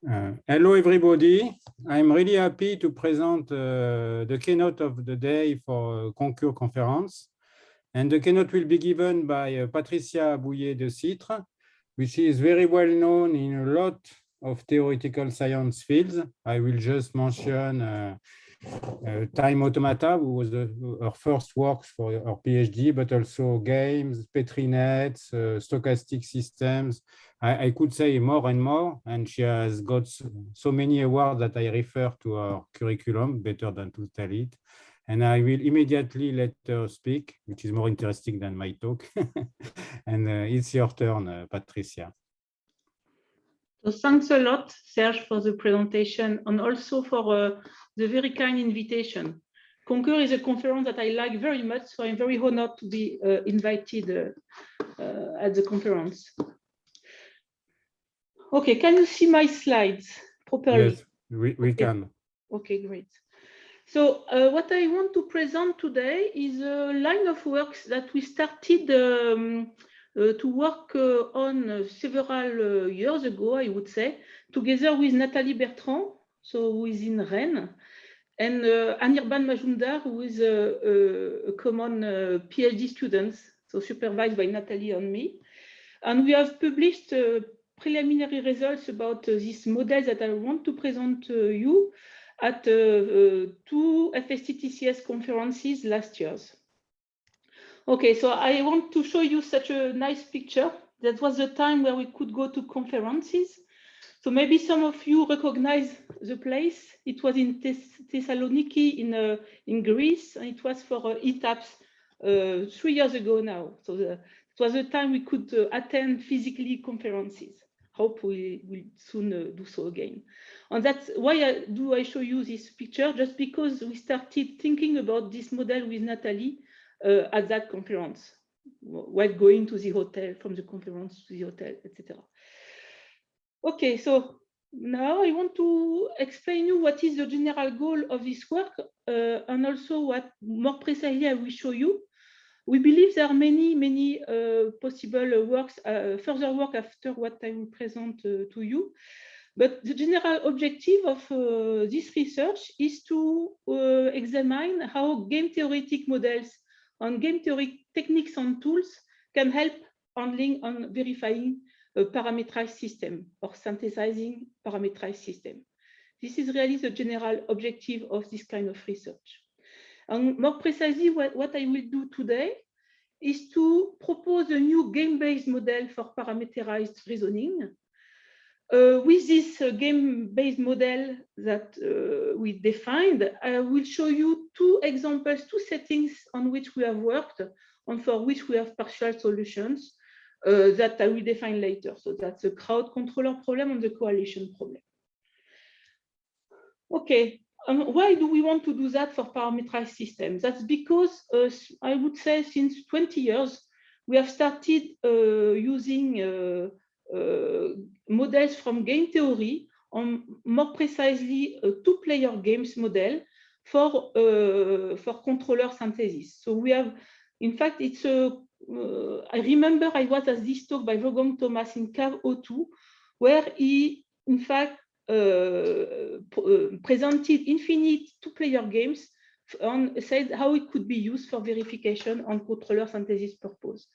Hello, everybody. I'm really happy to present the keynote of the day for Concur conference. And the keynote will be given by Patricia Bouillet de Citre, which is very well known in a lot of theoretical science fields. I will just mention Time Automata, who was her first work for her PhD, but also games, Petri nets, stochastic systems. I could say more and more, and she has got so many awards that I refer to her curriculum better than to tell it. And I will immediately let her speak, which is more interesting than my talk. And it's your turn, Patricia. So thanks a lot, Serge, for the presentation and also for the very kind invitation. Concur is a conference that I like very much, so I'm very honored to be invited at the conference. Okay, can you see my slides properly? Yes, we can. Okay, great. So what I want to present today is a line of works that we started to work on several years ago, I would say, together with Nathalie Bertrand, so who is in Rennes, and Anirban Majumdar, who is a common PhD student, so supervised by Nathalie and me. And we have published preliminary results about this model that I want to present to you at two FSTTCS conferences last year. Okay, so I want to show you such a nice picture. That was the time where we could go to conferences. So maybe some of you recognize the place. It was in Thessaloniki in Greece, and it was for ETAPS 3 years ago now. So it was the time we could attend physically conferences. Hope we will soon do so again. And that's why do I show you this picture, just because we started thinking about this model with Nathalie at that conference, while going to the hotel, from the conference to the hotel, etc. Okay, so now I want to explain you what is the general goal of this work, and also what more precisely I will show you. We believe there are many possible works, further work after what I will present to you. But the general objective of this research is to examine how game theoretic models and game theory techniques and tools can help handling and verifying a parameterized system or synthesizing parameterized system. This is really the general objective of this kind of research. And more precisely, what I will do today is to propose a new game-based model for parameterized reasoning. With this game-based model that we defined, I will show you two examples, two settings on which we have worked and for which we have partial solutions that I will define later. So that's the crowd controller problem and the coalition problem. Okay, why do we want to do that for parameterized systems? That's because I would say since 20 years, we have started using models from game theory, on more precisely a two-player games model for controller synthesis. So we have, in fact, it's a, I remember I was at this talk by Wolfgang Thomas in CAV 02, where he, in fact, presented infinite two-player games and said how it could be used for verification on controller synthesis purpose.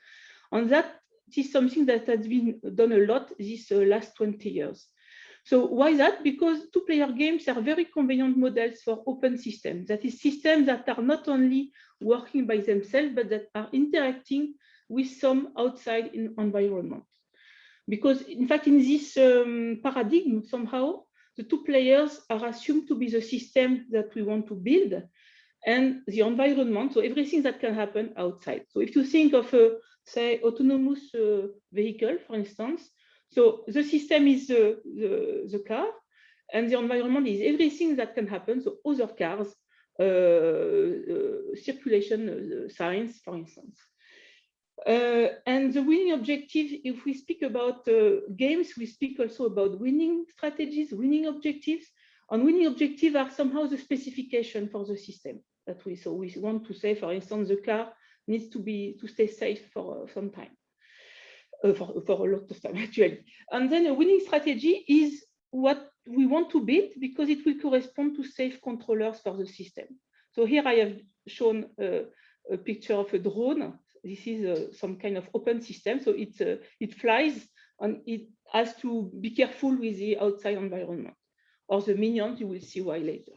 And that is something that has been done a lot these last 20 years. So why that? Because two-player games are very convenient models for open systems. That is, systems that are not only working by themselves, but that are interacting with some outside environment. Because in fact, in this paradigm, somehow, the two players are assumed to be the system that we want to build and the environment, so everything that can happen outside. So if you think of a, say, autonomous vehicle, for instance, so the system is the car, and the environment is everything that can happen, so other cars, circulation signs, for instance. And the winning objective, if we speak about games, we speak also about winning strategies, winning objectives. And winning objectives are somehow the specification for the system that we want to say, for instance, the car needs to stay safe for some time, for a lot of time actually. And then a winning strategy is what we want to build because it will correspond to safe controllers for the system. So here I have shown a picture of a drone. This is some kind of open system. So it flies and it has to be careful with the outside environment, or the minions you will see why later.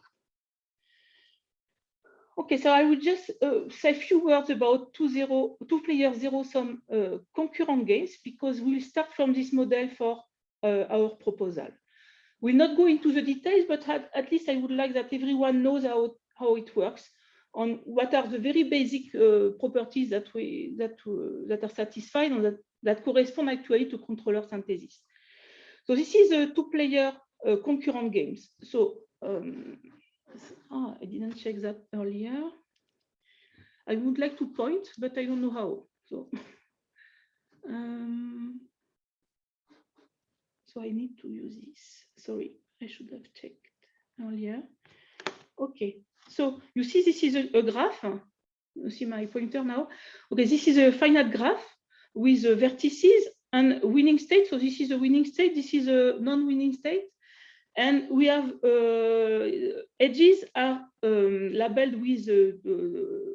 Okay, so I will just say a few words about two-player zero-sum concurrent games, because we'll start from this model for our proposal. We'll not go into the details, but at least I would like that everyone knows how it works, on what are the very basic properties that are satisfied and that correspond actually to controller synthesis. So this is a two-player concurrent games. So I didn't check that earlier. I would like to point, but I don't know how. So, so I need to use this. Sorry, I should have checked earlier. Okay, so you see this is a graph. You see my pointer now. Okay, this is a finite graph with vertices and winning state. So this is a winning state. This is a non-winning state. And we have edges are labeled with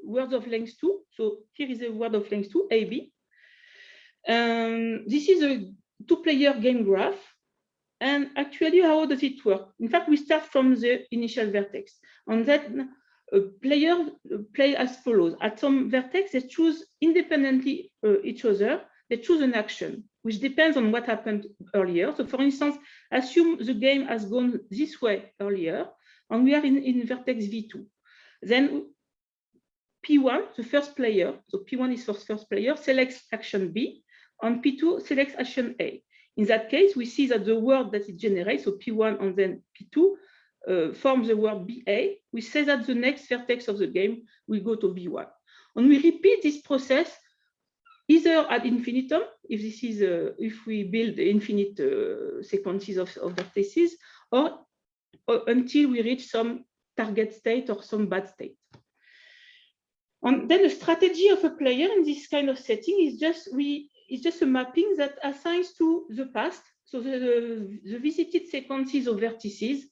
words of length 2. So here is a word of length 2, AB. This is a two-player game graph. And actually, how does it work? In fact, we start from the initial vertex. And then players play as follows. At some vertex, they choose independently each other. They choose an action, which depends on what happened earlier. So for instance, assume the game has gone this way earlier, and we are in vertex V2. Then P1, the first player, so P1 is first player, selects action B, and P2 selects action A. In that case, we see that the word that it generates, so P1 and then P2, forms the word BA. We say that the next vertex of the game will go to B1. And we repeat this process either ad infinitum, if this is if we build infinite sequences of vertices, or until we reach some target state or some bad state. And then the strategy of a player in this kind of setting is just a mapping that assigns to the past, so the visited sequences of vertices,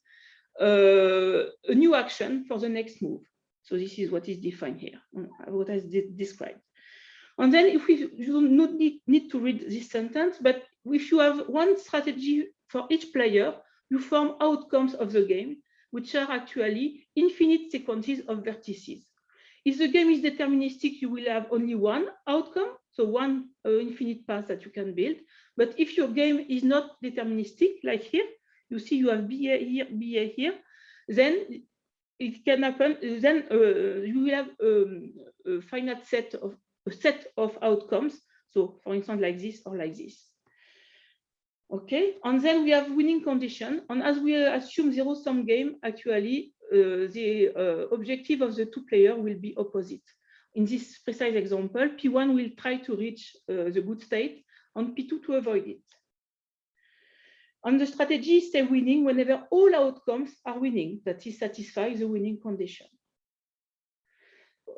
a new action for the next move. So this is what is defined here, what I described. And then if you don't need to read this sentence, but if you have one strategy for each player, you form outcomes of the game, which are actually infinite sequences of vertices. If the game is deterministic, you will have only one outcome, so one infinite path that you can build. But if your game is not deterministic, like here, you see you have BA here, BA here, then it can happen, then you will have a finite set of outcomes. So for instance, like this or like this. Okay, and then we have winning condition. And as we assume zero-sum game, actually, the objective of the two players will be opposite. In this precise example, P1 will try to reach the good state and P2 to avoid it. And the strategy is stay winning whenever all outcomes are winning, that is satisfy the winning condition.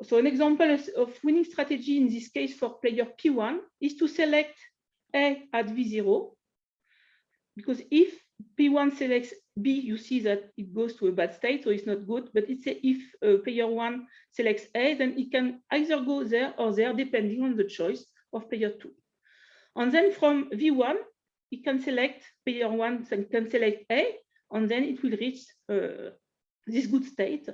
So an example of winning strategy in this case for player P1 is to select A at V0, because if P1 selects B, you see that it goes to a bad state, so it's not good. But it's if player 1 selects A, then it can either go there or there, depending on the choice of player 2. And then from V1, it can select player 1 can select A, and then it will reach this good state.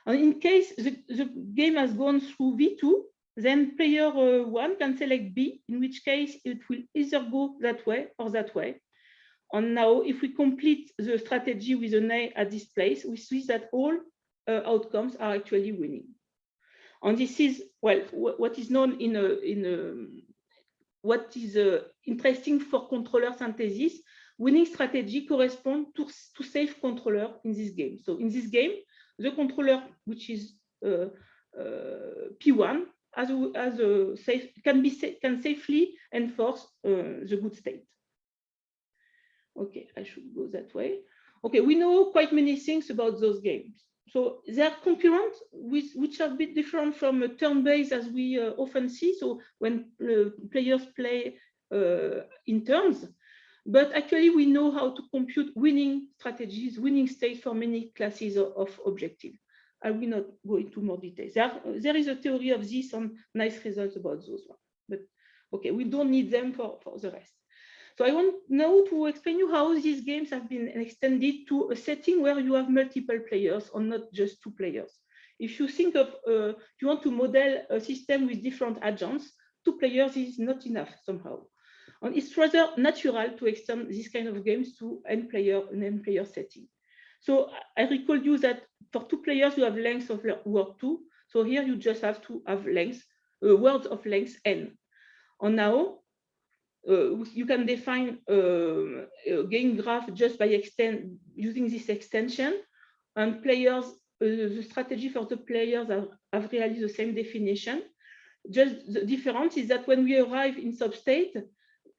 And in case the game has gone through V2, then player 1 can select B, in which case it will either go that way or that way. And now, if we complete the strategy with an A at this place, we see that all outcomes are actually winning. And this is, well, what is known what is interesting for controller synthesis. Winning strategy corresponds to safe controller in this game. So in this game, the controller, which is P1, can safely enforce the good state. Okay, I should go that way. Okay, we know quite many things about those games. So they are concurrent, which are a bit different from a turn-based as we often see. So when players play in turns, But actually, we know how to compute winning strategies, winning states for many classes of objective. I will not go into more details. There is a theory of this and nice results about those ones. But okay, we don't need them for the rest. So I want now to explain you how these games have been extended to a setting where you have multiple players or not just 2 players. If you think of, you want to model a system with different agents, 2 players is not enough somehow. And it's rather natural to extend this kind of games to an n player setting. So I recall you that for 2 players, you have length of word 2. So here you just have to have length, words of length n. And now you can define a game graph just by using this extension, and players, the strategy for the players have really the same definition. Just the difference is that when we arrive in substate,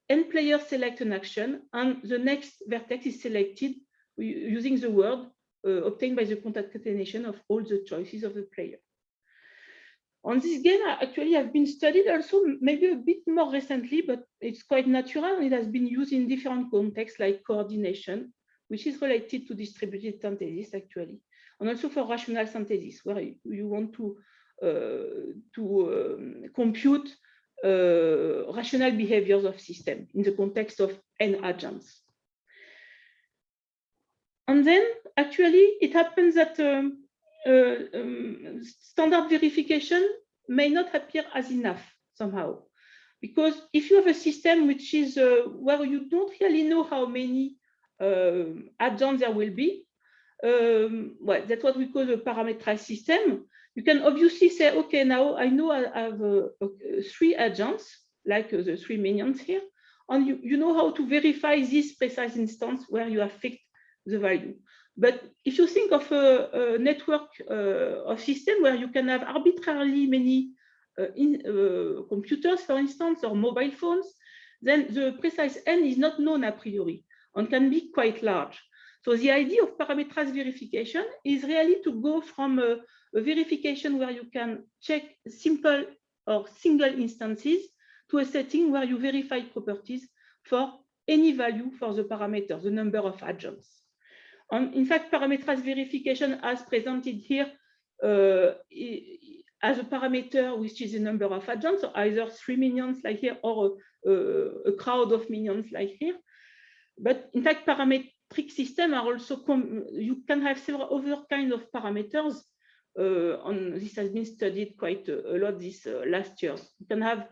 n players select an action, and the next vertex is selected using the word obtained by the concatenation of all the choices of the player. On this game, actually, have been studied also maybe a bit more recently, but it's quite natural, and it has been used in different contexts like coordination, which is related to distributed synthesis actually, and also for rational synthesis, where you want to compute rational behaviors of system in the context of n agents. And then actually it happens that standard verification may not appear as enough somehow, because if you have a system which is where you don't really know how many agents there will be, well, that's what we call a parameterized system. You can obviously say, okay, now I know I have 3 agents, like the 3 minions here, and you know how to verify this precise instance where you have fixed the value. But if you think of a network of system where you can have arbitrarily many computers, for instance, or mobile phones, then the precise n is not known a priori and can be quite large. So the idea of parameterized verification is really to go from a verification where you can check simple or single instances to a setting where you verify properties for any value for the parameter, the number of agents. And in fact, parameterized verification as presented here as a parameter which is the number of agents, so either 3 minions like here or a crowd of minions like here. But in fact, parametric systems are also, you can have several other kinds of parameters. And this has been studied quite a lot this last year. You can have,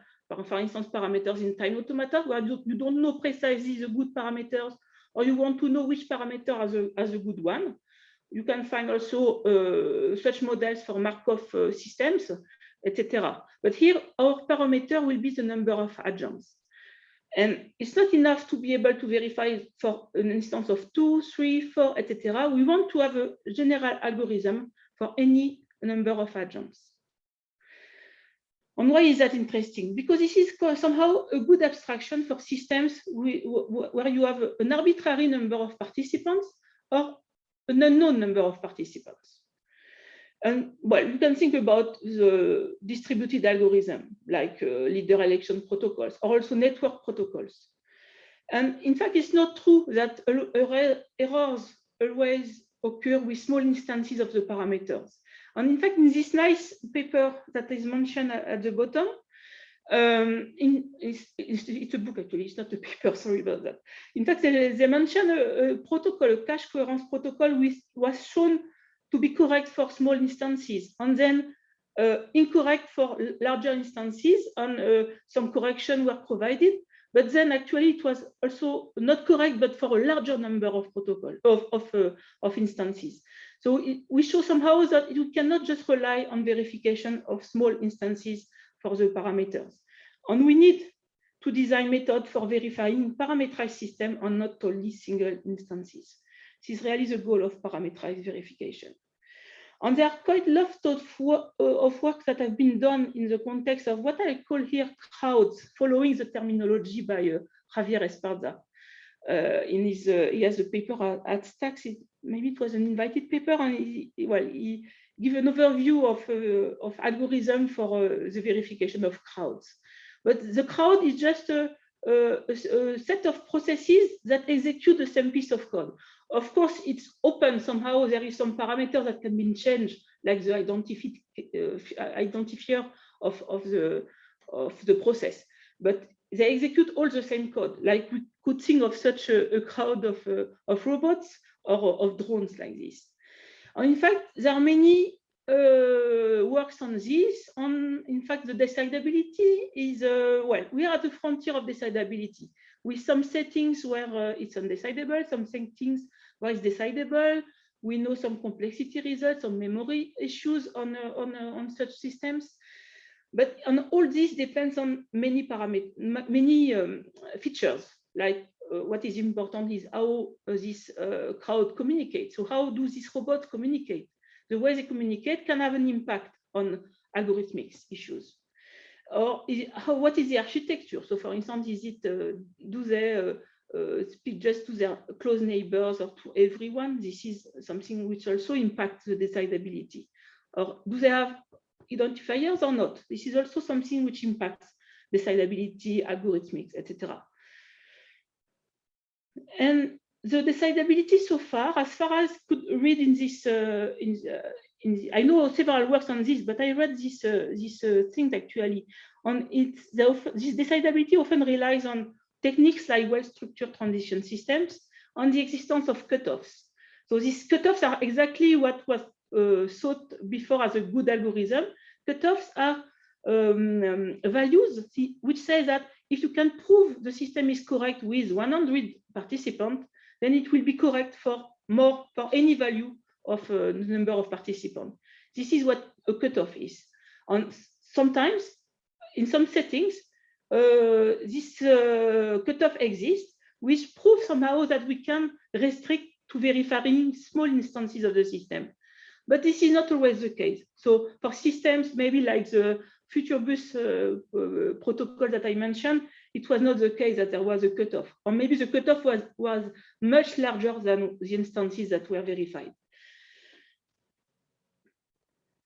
for instance, parameters in time automata where you don't know precisely the good parameters, or you want to know which parameter as a good one. You can find also such models for Markov systems, etc. But here, our parameter will be the number of agents. And it's not enough to be able to verify for an instance of 2, 3, 4, etc. We want to have a general algorithm for any number of agents. And why is that interesting? Because this is somehow a good abstraction for systems where you have an arbitrary number of participants or an unknown number of participants. And well, you can think about the distributed algorithm like leader election protocols or also network protocols. And in fact, it's not true that errors always occur with small instances of the parameters. And in fact, in this nice paper that is mentioned at the bottom, it's a book actually, it's not a paper, sorry about that. In fact, they mention a protocol, a cache coherence protocol, which was shown to be correct for small instances, and then incorrect for larger instances, and some correction were provided. But then actually it was also not correct, but for a larger number of protocols, of instances. So we show somehow that you cannot just rely on verification of small instances for the parameters. And we need to design methods for verifying parameterized systems and not only single instances. This is really the goal of parameterized verification. And there are quite a lot of work that have been done in the context of what I call here crowds, following the terminology by Javier Esparza. He has a paper at Stax. Maybe it was an invited paper, and he gave an overview of algorithm for the verification of crowds. But the crowd is just a a set of processes that execute the same piece of code. Of course, it's open somehow. There is some parameters that can be changed, like the identifier of the process. But they execute all the same code. Like we could think of such a crowd of robots or of drones like this. And in fact, there are many works on this. In fact, the decidability is, well, we are at the frontier of decidability with some settings where it's undecidable, some settings where it's decidable. We know some complexity results, some memory issues on such systems. But on all this depends on many parameters, many features, like what is important is how this crowd communicates. So how do these robots communicate? The way they communicate can have an impact on algorithmic issues. Or what is the architecture? So for instance, is it, do they speak just to their close neighbors or to everyone? This is something which also impacts the decidability. Or do they have identifiers or not? This is also something which impacts decidability, algorithmics, etc. And the decidability so far as I could read in this, I know several works on this, but I read this thing actually on it. This decidability often relies on techniques like well-structured transition systems, on the existence of cutoffs. So these cutoffs are exactly what was thought before as a good algorithm. Cutoffs are values which say that if you can prove the system is correct with 100 participants, then it will be correct for any value of the number of participants. This is what a cutoff is. And sometimes, in some settings, this cutoff exists, which proves somehow that we can restrict to verifying small instances of the system. But this is not always the case. So for systems, maybe like the FutureBus protocol that I mentioned, it was not the case that there was a cutoff. Or maybe the cutoff was much larger than the instances that were verified.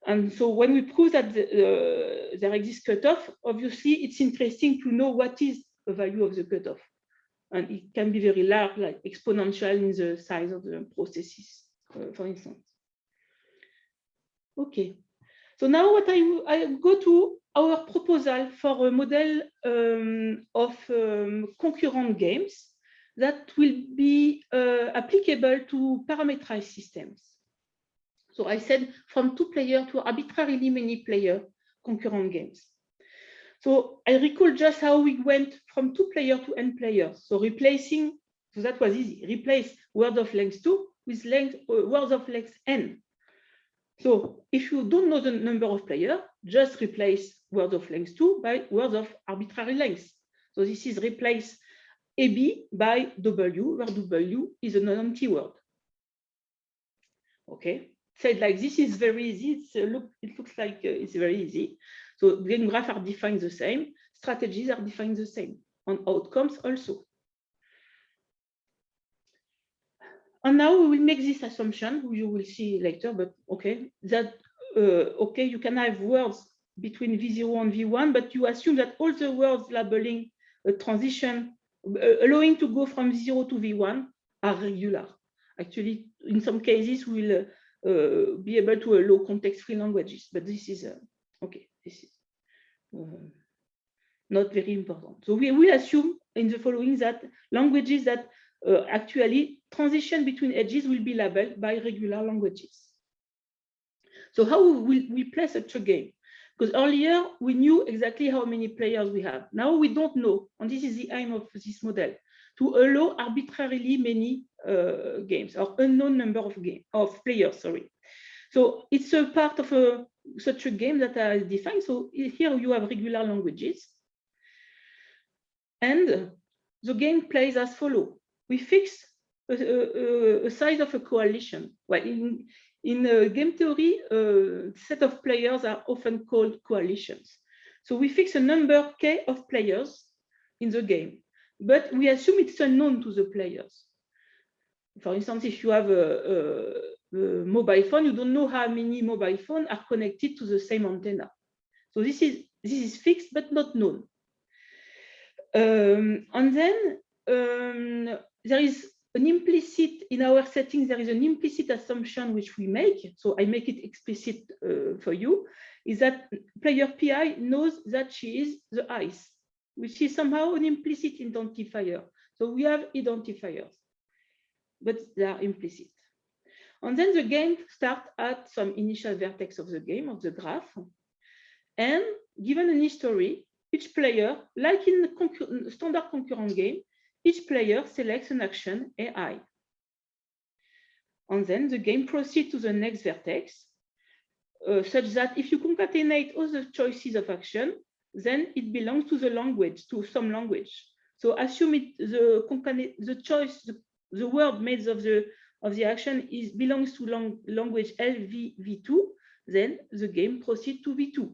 And so when we prove that there exists cutoff, obviously it's interesting to know what is the value of the cutoff. And it can be very large, like exponential in the size of the processes, for instance. Okay, so now what I go to our proposal for a model of concurrent games that will be applicable to parameterized systems. So I said from 2 player to arbitrarily many player concurrent games. So I recall just how we went from 2 player to n players. So replacing, so that was easy. Replace word of length 2 with words of length n. So if you don't know the number of players, just replace word of length 2 by words of arbitrary length. So this is replace AB by W, where W is a non-empty word. Okay, said like this is very easy. It looks like it's very easy. So game graphs are defined the same, strategies are defined the same, and outcomes also. And now we will make this assumption, you will see later, but okay, that okay, you can have words between V0 and V1, but you assume that all the words labeling a transition, allowing to go from 0 to V1 are regular. Actually, in some cases, we'll be able to allow context-free languages, but this is, okay, this is not very important. So we will assume in the following that languages that actually transition between edges will be labeled by regular languages. So how will we play such a game? Because earlier we knew exactly how many players we have. Now we don't know, and this is the aim of this model, to allow arbitrarily many games or unknown number of players. Sorry. So it's a part of such a game that I defined. So here you have regular languages, and the game plays as follows. We fix a size of a coalition. Well, in game theory, set of players are often called coalitions. So we fix a number k of players in the game, but we assume it's unknown to the players. For instance, if you have a mobile phone, you don't know how many mobile phones are connected to the same antenna. So this is fixed but not known. And then there is an implicit, in our settings, there is an implicit assumption which we make. So I make it explicit for you, is that player PI knows that she is the ice, which is somehow an implicit identifier. So we have identifiers, but they are implicit. And then the game starts at some initial vertex of the game, of the graph. And given an history, each player, like in the standard concurrent game, each player selects an action AI. And then the game proceeds to the next vertex, such that if you concatenate all the choices of action, then it belongs to the language, to some language. So assume the choice, the word made of the action belongs to language LV2, then the game proceeds to V2.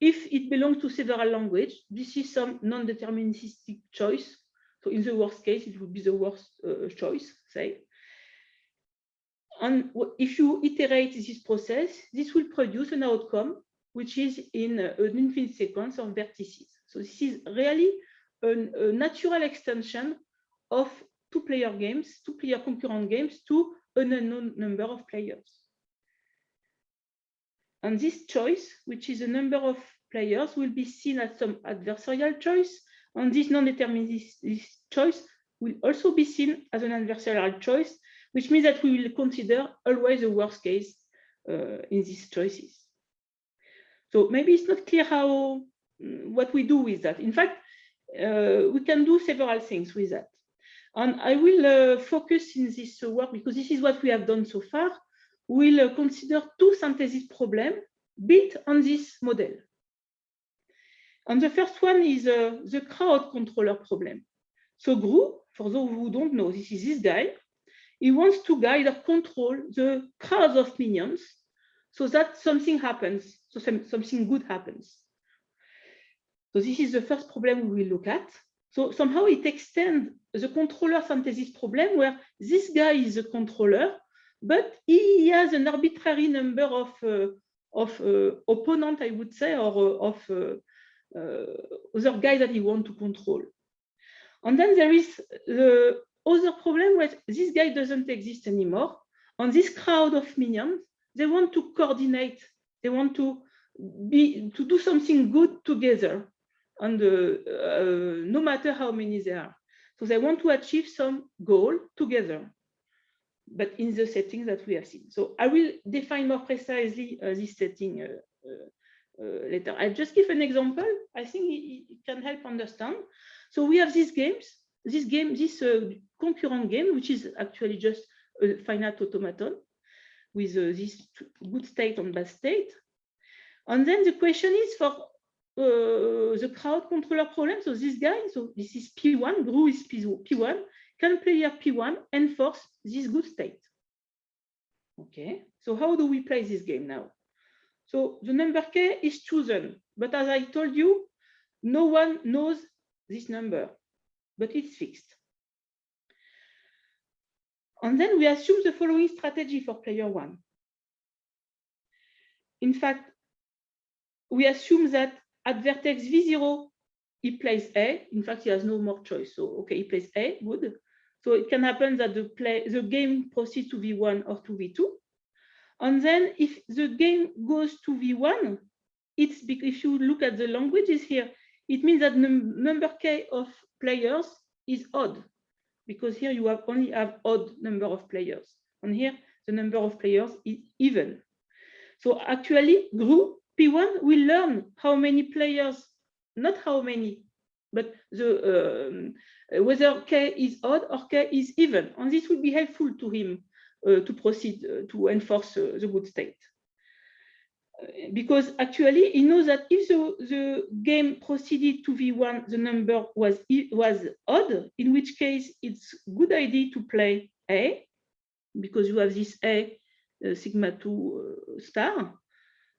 If it belongs to several languages, this is some non-deterministic choice. So in the worst case, it would be the worst choice, say. And if you iterate this process, this will produce an outcome, which is in an infinite sequence of vertices. So this is really a natural extension of two-player games, two-player concurrent games to an unknown number of players. And this choice, which is a number of players, will be seen as some adversarial choice. And this non-deterministic choice will also be seen as an adversarial choice, which means that we will consider always the worst case in these choices. So maybe it's not clear what we do with that. In fact, we can do several things with that. And I will focus in this work, because this is what we have done so far. We'll consider two synthesis problems built on this model. And the first one is the crowd controller problem. So Gru, for those who don't know, this is this guy. He wants to guide or control the crowds of minions so that something happens, so something good happens. So this is the first problem we will look at. So somehow it extends the controller synthesis problem, where this guy is a controller, but he has an arbitrary number of opponents, I would say, or of other guys that he wants to control. And then there is the other problem where this guy doesn't exist anymore. On this crowd of minions, they want to coordinate. They want to do something good together, and no matter how many there are. So they want to achieve some goal together, but in the settings that we have seen. So I will define more precisely this setting later. I'll just give an example. I think it can help understand. So we have these games, this concurrent game, which is actually just a finite automaton with this good state and bad state. And then the question is for the crowd controller problem. So this guy, so this is P1, Gru is P1, can player P1 enforce this good state? Okay, so how do we play this game now? So the number K is chosen, but as I told you, no one knows this number, but it's fixed. And then we assume the following strategy for player 1. In fact, we assume that at vertex V0, he plays A. In fact, he has no more choice. So, okay, he plays A, good. So it can happen that the game proceeds to V1 or to V2. And then if the game goes to V1, it's because if you look at the languages here, it means that the number K of players is odd, because here you only have odd number of players. And here, the number of players is even. So actually, Gru, P1 will learn how many players, not how many, but whether K is odd or K is even. And this will be helpful to him to proceed to enforce the good state. Because actually, he knows that if the game proceeded to V1, the number was odd, in which case it's a good idea to play A, because you have this A sigma 2 star.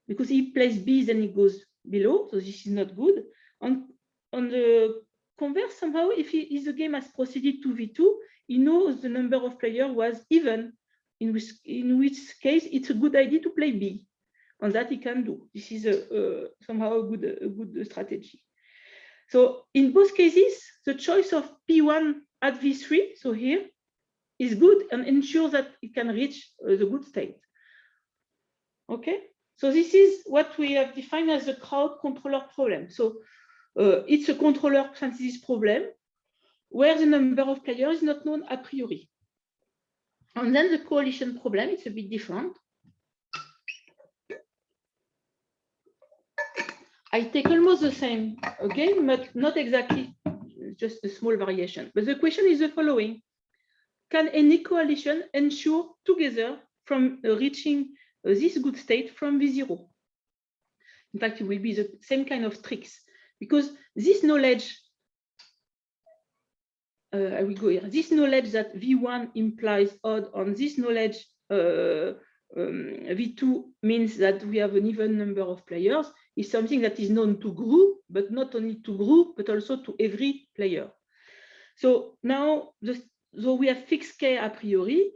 Because he plays B, then he goes below, so this is not good. On the converse, somehow, if the game has proceeded to V2, he knows the number of players was even, in which case it's a good idea to play B. And that he can do. This is somehow a good strategy. So in both cases, the choice of P1 at V3, so here, is good and ensures that it can reach the good state. Okay, so this is what we have defined as the crowd controller problem. So it's a controller synthesis problem where the number of players is not known a priori. And then the coalition problem, it's a bit different. I take almost the same game, but not exactly, just a small variation. But the question is the following. Can any coalition ensure together from reaching this good state from V0? In fact, it will be the same kind of tricks because this knowledge, I will go here, this knowledge that V1 implies odd on this knowledge V2 means that we have an even number of players is something that is known to group, but not only to group, but also to every player. So now, though we have fixed K a priori,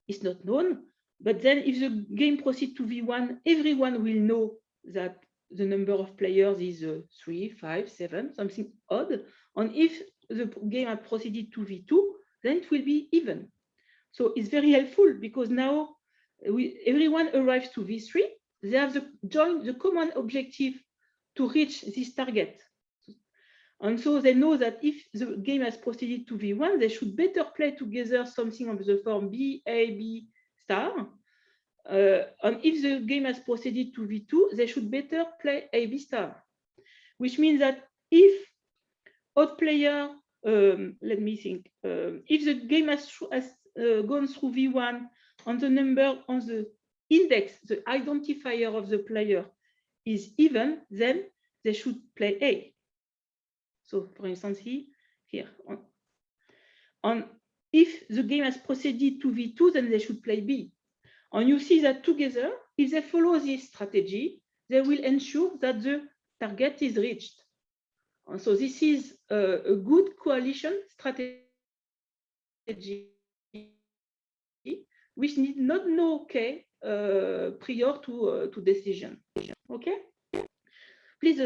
it's not known, but then if the game proceeds to V1, everyone will know that the number of players is 3, 5, 7, something odd. And if the game had proceeded to V2, then it will be even. So it's very helpful because now everyone arrives to V3. They have the common objective to reach this target. And so they know that if the game has proceeded to V1, they should better play together something of the form B, A, B star. And if the game has proceeded to V2, they should better play A, B star. Which means that if odd player, let me think, if the game has gone through V1 and the number on the index, the identifier of the player is even, then they should play A. So for instance, here. And if the game has proceeded to V2, then they should play B. And you see that together, if they follow this strategy, they will ensure that the target is reached. And so this is a good coalition strategy, which need not know K prior to decision. Okay? Please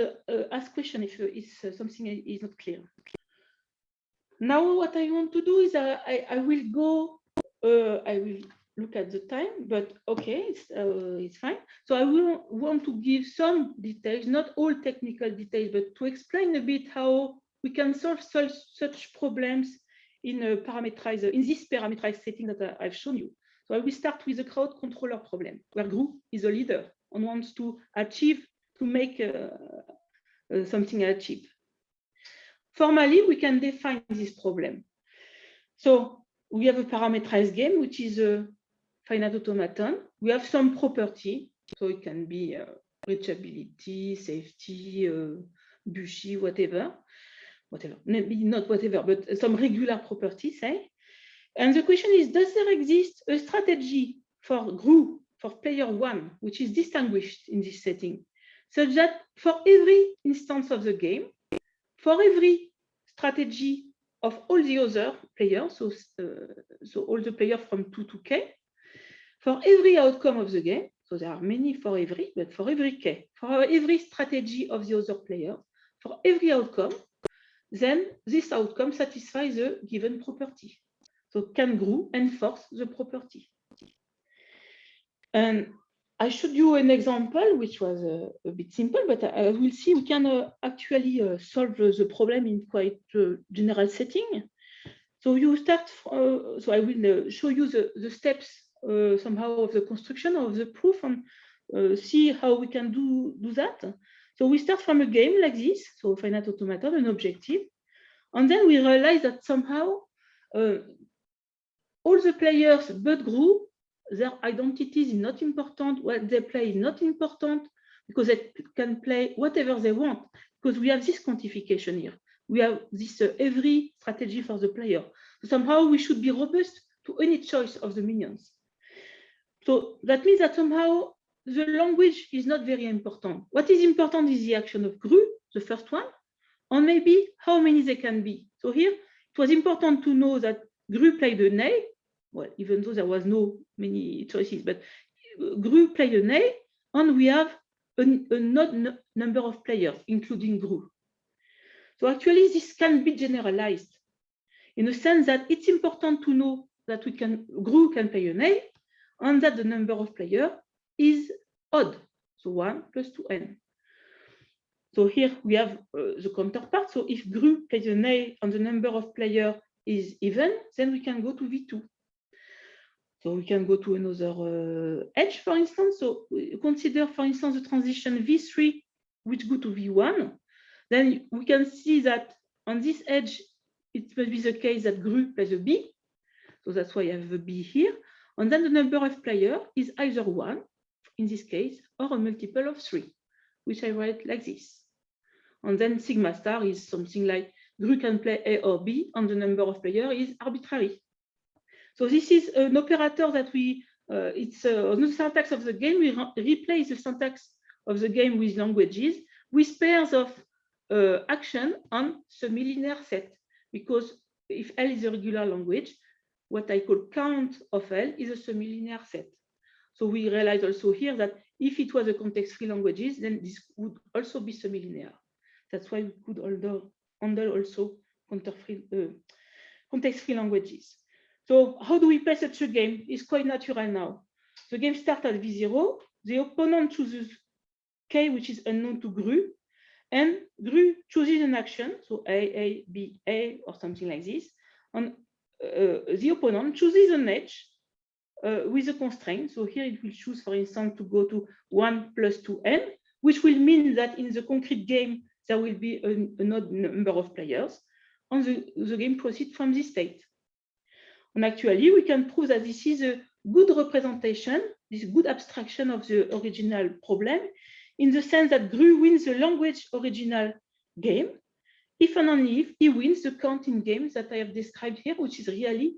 ask question if something is not clear. Now what I want to do is I will go, I will look at the time, but okay, it's fine. So I will want to give some details, not all technical details, but to explain a bit how we can solve such problems in this parameterized setting that I've shown you. So I will start with the crowd controller problem, where group is a leader and wants to achieve, to make something achieve. Formally, we can define this problem. So we have a parameterized game, which is a finite automaton. We have some property, so it can be reachability, safety, Bucci, whatever, maybe not whatever, but some regular property, say. And the question is, does there exist a strategy for group, for player one, which is distinguished in this setting, such that for every instance of the game, for every strategy of all the other players, so all the players from 2 to K, for every outcome of the game, so there are many for every, but for every K, for every strategy of the other player, for every outcome, then this outcome satisfies the given property. So can GRU enforce the property? And I showed you an example, which was a bit simple, but I will see we can actually solve the problem in quite a general setting. So you start, so I will show you the steps somehow of the construction of the proof and see how we can do that. So we start from a game like this, so finite automaton, an objective, and then we realize that somehow all the players but GRU, their identities is not important, what they play is not important, because they can play whatever they want, because we have this quantification here. We have this every strategy for the player. So somehow we should be robust to any choice of the minions. So that means that somehow the language is not very important. What is important is the action of GRU, the first one, and maybe how many they can be. So here, it was important to know that GRU played an A, well, even though there was no many choices, but GRU played an A, and we have an odd number of players, including GRU. So actually, this can be generalized in the sense that it's important to know that GRU can play an A, and that the number of players is odd, so 1 plus 2n. So here we have the counterpart. So if GRU plays an A and the number of players is even, then we can go to V2. So we can go to another edge, for instance. So consider, for instance, the transition V3, which go to V1. Then we can see that on this edge, it must be the case that GRU plays a B. So that's why I have a B here. And then the number of players is either 1, in this case, or a multiple of 3, which I write like this. And then sigma star is something like GRU can play A or B, and the number of players is arbitrary. So this is an operator that it's the syntax of the game. We replace the syntax of the game with languages, with pairs of action on semilinear set. Because if L is a regular language, what I call count of L is a semilinear set. So we realize also here that if it was a context-free languages, then this would also be semilinear. That's why we could handle also context-free languages. So how do we play such a game? It's quite natural now. The game starts at V0. The opponent chooses K, which is unknown to GRU, and GRU chooses an action, so A, B, A, or something like this. And the opponent chooses an edge with a constraint. So here it will choose, for instance, to go to 1 plus 2n, which will mean that in the concrete game, there will be an odd number of players, and the game proceeds from this state. And actually, we can prove that this is a good representation, this good abstraction of the original problem, in the sense that GRU wins the language original game, if and only if he wins the counting game that I have described here, which is really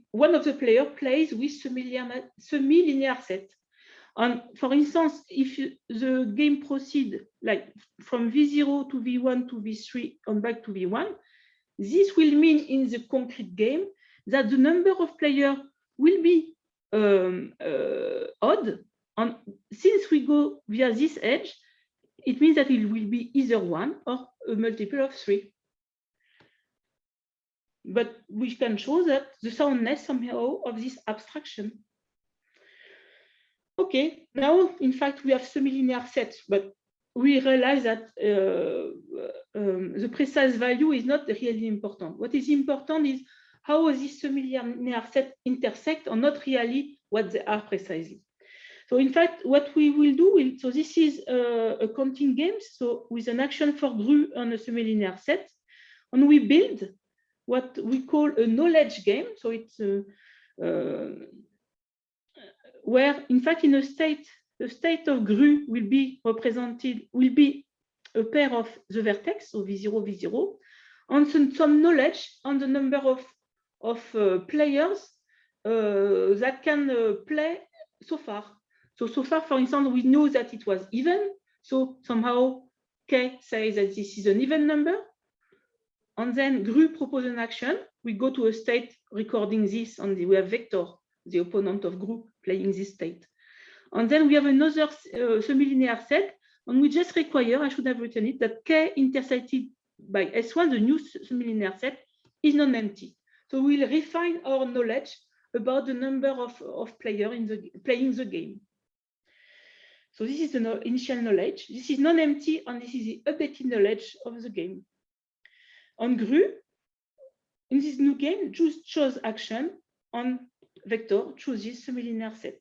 one of the players plays with semilinear set. And for instance, if the game proceeds like from V0 to V1 to V3 and back to V1, this will mean in the concrete game that the number of players will be odd. And since we go via this edge, it means that it will be either 1 or a multiple of 3. But we can show that the soundness somehow of this abstraction. Okay, now in fact we have semilinear sets, but we realize that the precise value is not really important. What is important is how this semilinear set intersect, or not really what they are precisely. So in fact, what we will do, so this is a counting game, so with an action for GRU on a semilinear set, and we build what we call a knowledge game. So it's where, in fact, in a state, the state of GRU will be represented, will be a pair of the vertex, so V0, V0, and some knowledge on the number of players that can play so far. So far, for instance, we know that it was even. So somehow K says that this is an even number. And then GRU proposes an action. We go to a state recording this, and we have vector, the opponent of GRU, playing this state. And then we have another semilinear set, and we just require, I should have written it, that K intersected by S1, the new semilinear set, is non-empty. So we'll refine our knowledge about the number of players playing the game. So this is the initial knowledge. This is non-empty, and this is the updated knowledge of the game. On GRU, in this new game, choose action on vector, chooses semilinear set.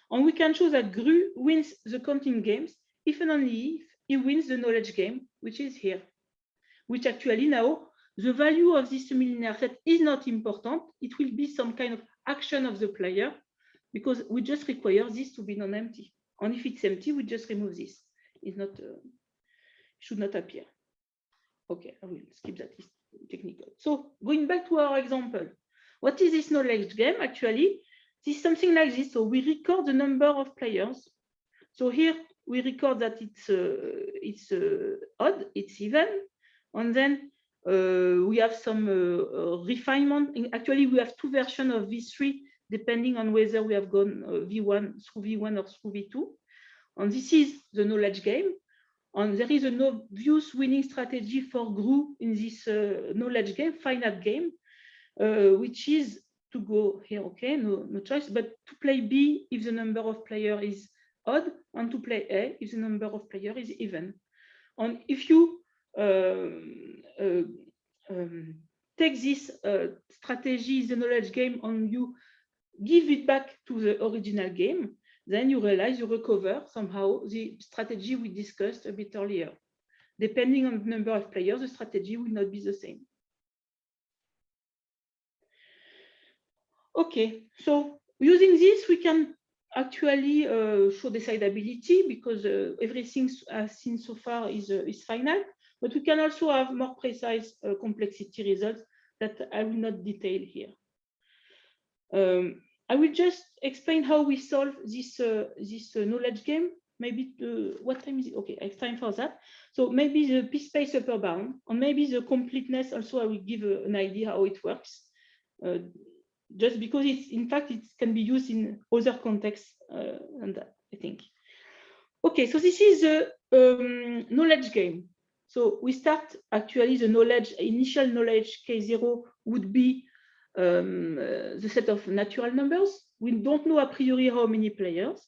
And we can show that GRU wins the counting games if and only if he wins the knowledge game, which is here, which actually now the value of this semilinear set is not important. It will be some kind of action of the player, because we just require this to be non-empty. And if it's empty, we just remove this. It's not, should not appear. Okay, I will skip that, it's technical. So going back to our example, what is this knowledge game? Actually, this is something like this. So we record the number of players. So here we record that it's odd, it's even, and then we have some refinement. Actually, we have two versions of V3, depending on whether we have gone V1 through V1 or through V2. And this is the knowledge game. And there is an obvious winning strategy for GRU in this knowledge game, finite game, which is to go here, okay, no choice, but to play B if the number of players is odd, and to play A if the number of players is even. And if you take this strategy, the knowledge game, and you give it back to the original game, then you realize you recover somehow the strategy we discussed a bit earlier. Depending on the number of players, the strategy will not be the same. Okay, so using this, we can actually show decidability because everything I've seen so far is finite, but we can also have more precise complexity results that I will not detail here. I will just explain how we solve this knowledge game. Maybe what time is it? Okay, it's time for that. So maybe the p-space upper bound, and maybe the completeness also I will give an idea how it works. Just because it's, in fact, it can be used in other contexts than that, I think. Okay, so this is the knowledge game. So we start actually the knowledge, initial knowledge K0 would be the set of natural numbers. We don't know a priori how many players.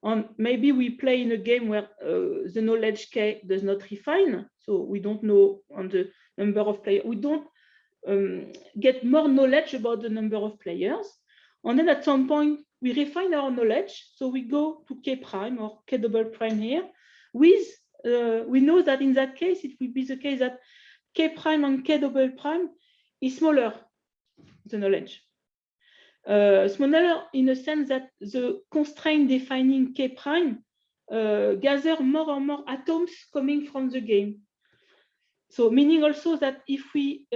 And maybe we play in a game where the knowledge K does not refine. So we don't know on the number of players. We don't get more knowledge about the number of players. And then at some point, we refine our knowledge. So we go to K prime or K double prime here with, we know that in that case, it will be the case that K prime and K double prime is smaller, the knowledge. Smaller in the sense that the constraint defining K prime gather more and more atoms coming from the game. So meaning also that if we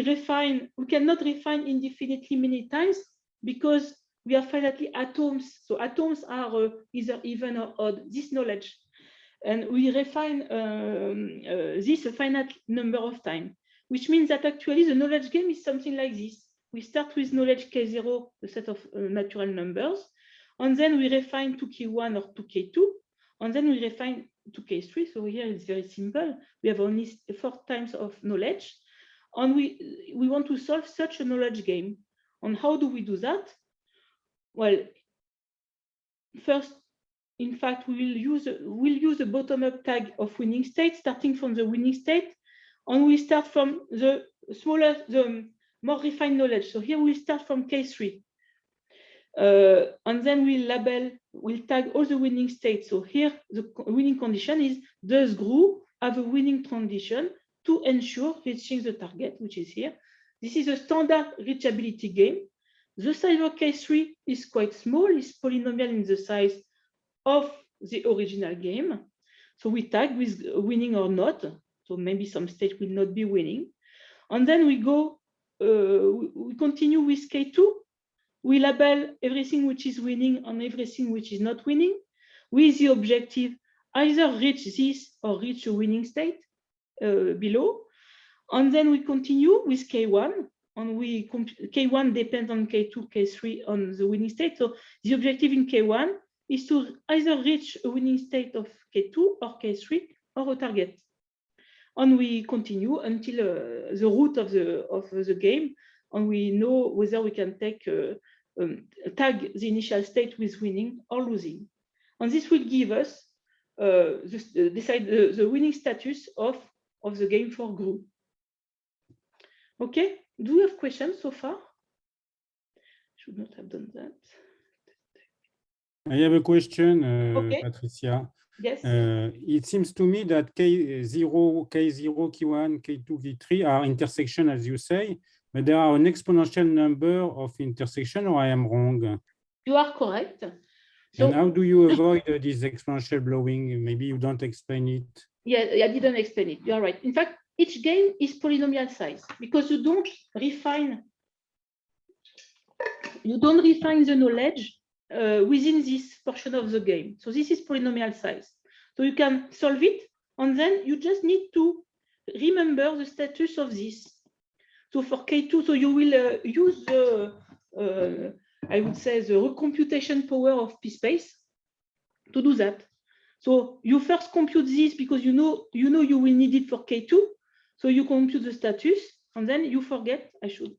refine, we cannot refine indefinitely many times because we are finitely atoms. So atoms are either even or odd, this knowledge. And we refine this a finite number of times, which means that actually the knowledge game is something like this. We start with knowledge K0, the set of natural numbers, and then we refine to K1 or to K2, and then we refine to K3. So here it's very simple. We have only 4 times of knowledge, and we want to solve such a knowledge game. And how do we do that? Well, first, in fact, we'll use a bottom-up tag of winning state, starting from the winning state, and we start from the smaller, the more refined knowledge. So here we'll start from K3. And then we'll tag all the winning states. So here the winning condition is, does GRU have a winning condition to ensure reaching the target, which is here. This is a standard reachability game. The size of K3 is quite small, it's polynomial in the size of the original game. So we tag with winning or not. So maybe some state will not be winning. And then we go, we continue with K2. We label everything which is winning and everything which is not winning with the objective either reach this or reach a winning state below. And then we continue with K1, and K1 depends on K2, K3 on the winning state. So the objective in K1 is to either reach a winning state of K2 or K3 or a target. And we continue until the root of the game, and we know whether we can take tag the initial state with winning or losing. And this will give us decide the winning status of the game for GRU. Okay, do you have questions so far? Should not have done that. I have a question, Okay. Patricia. Yes. It seems to me that K0, K1, K2, K3 are intersection, as you say, but there are an exponential number of intersection, or I am wrong? You are correct. So, and how do you avoid this exponential blowing? Maybe you don't explain it. Yeah, I didn't explain it. You are right. In fact, each game is polynomial size because you don't refine the knowledge within this portion of the game. So this is polynomial size. So you can solve it, and then you just need to remember the status of this. So for K2, so you will use the, I would say, the recomputation power of p-space to do that. So you first compute this because you know you will need it for K2. So you compute the status and then you forget. I should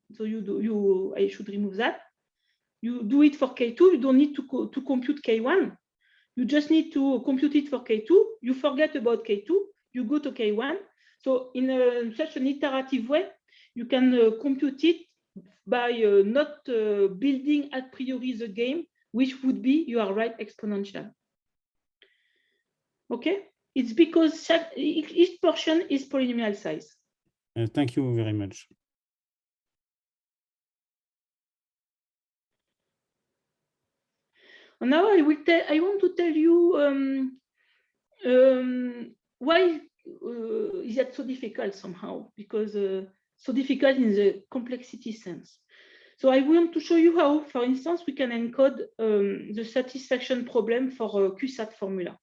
remove that. You do it for K2. You don't need to compute K1. You just need to compute it for K2. You forget about K2. You go to K1. So in such an iterative way, you can compute it by not building a priori the game, which would be, you are right, exponential. Okay, it's because each portion is polynomial size. Thank you very much. Now I want to tell you why is that so difficult somehow, because so difficult in the complexity sense. So I want to show you how, for instance, we can encode the satisfaction problem for a QSAT formula.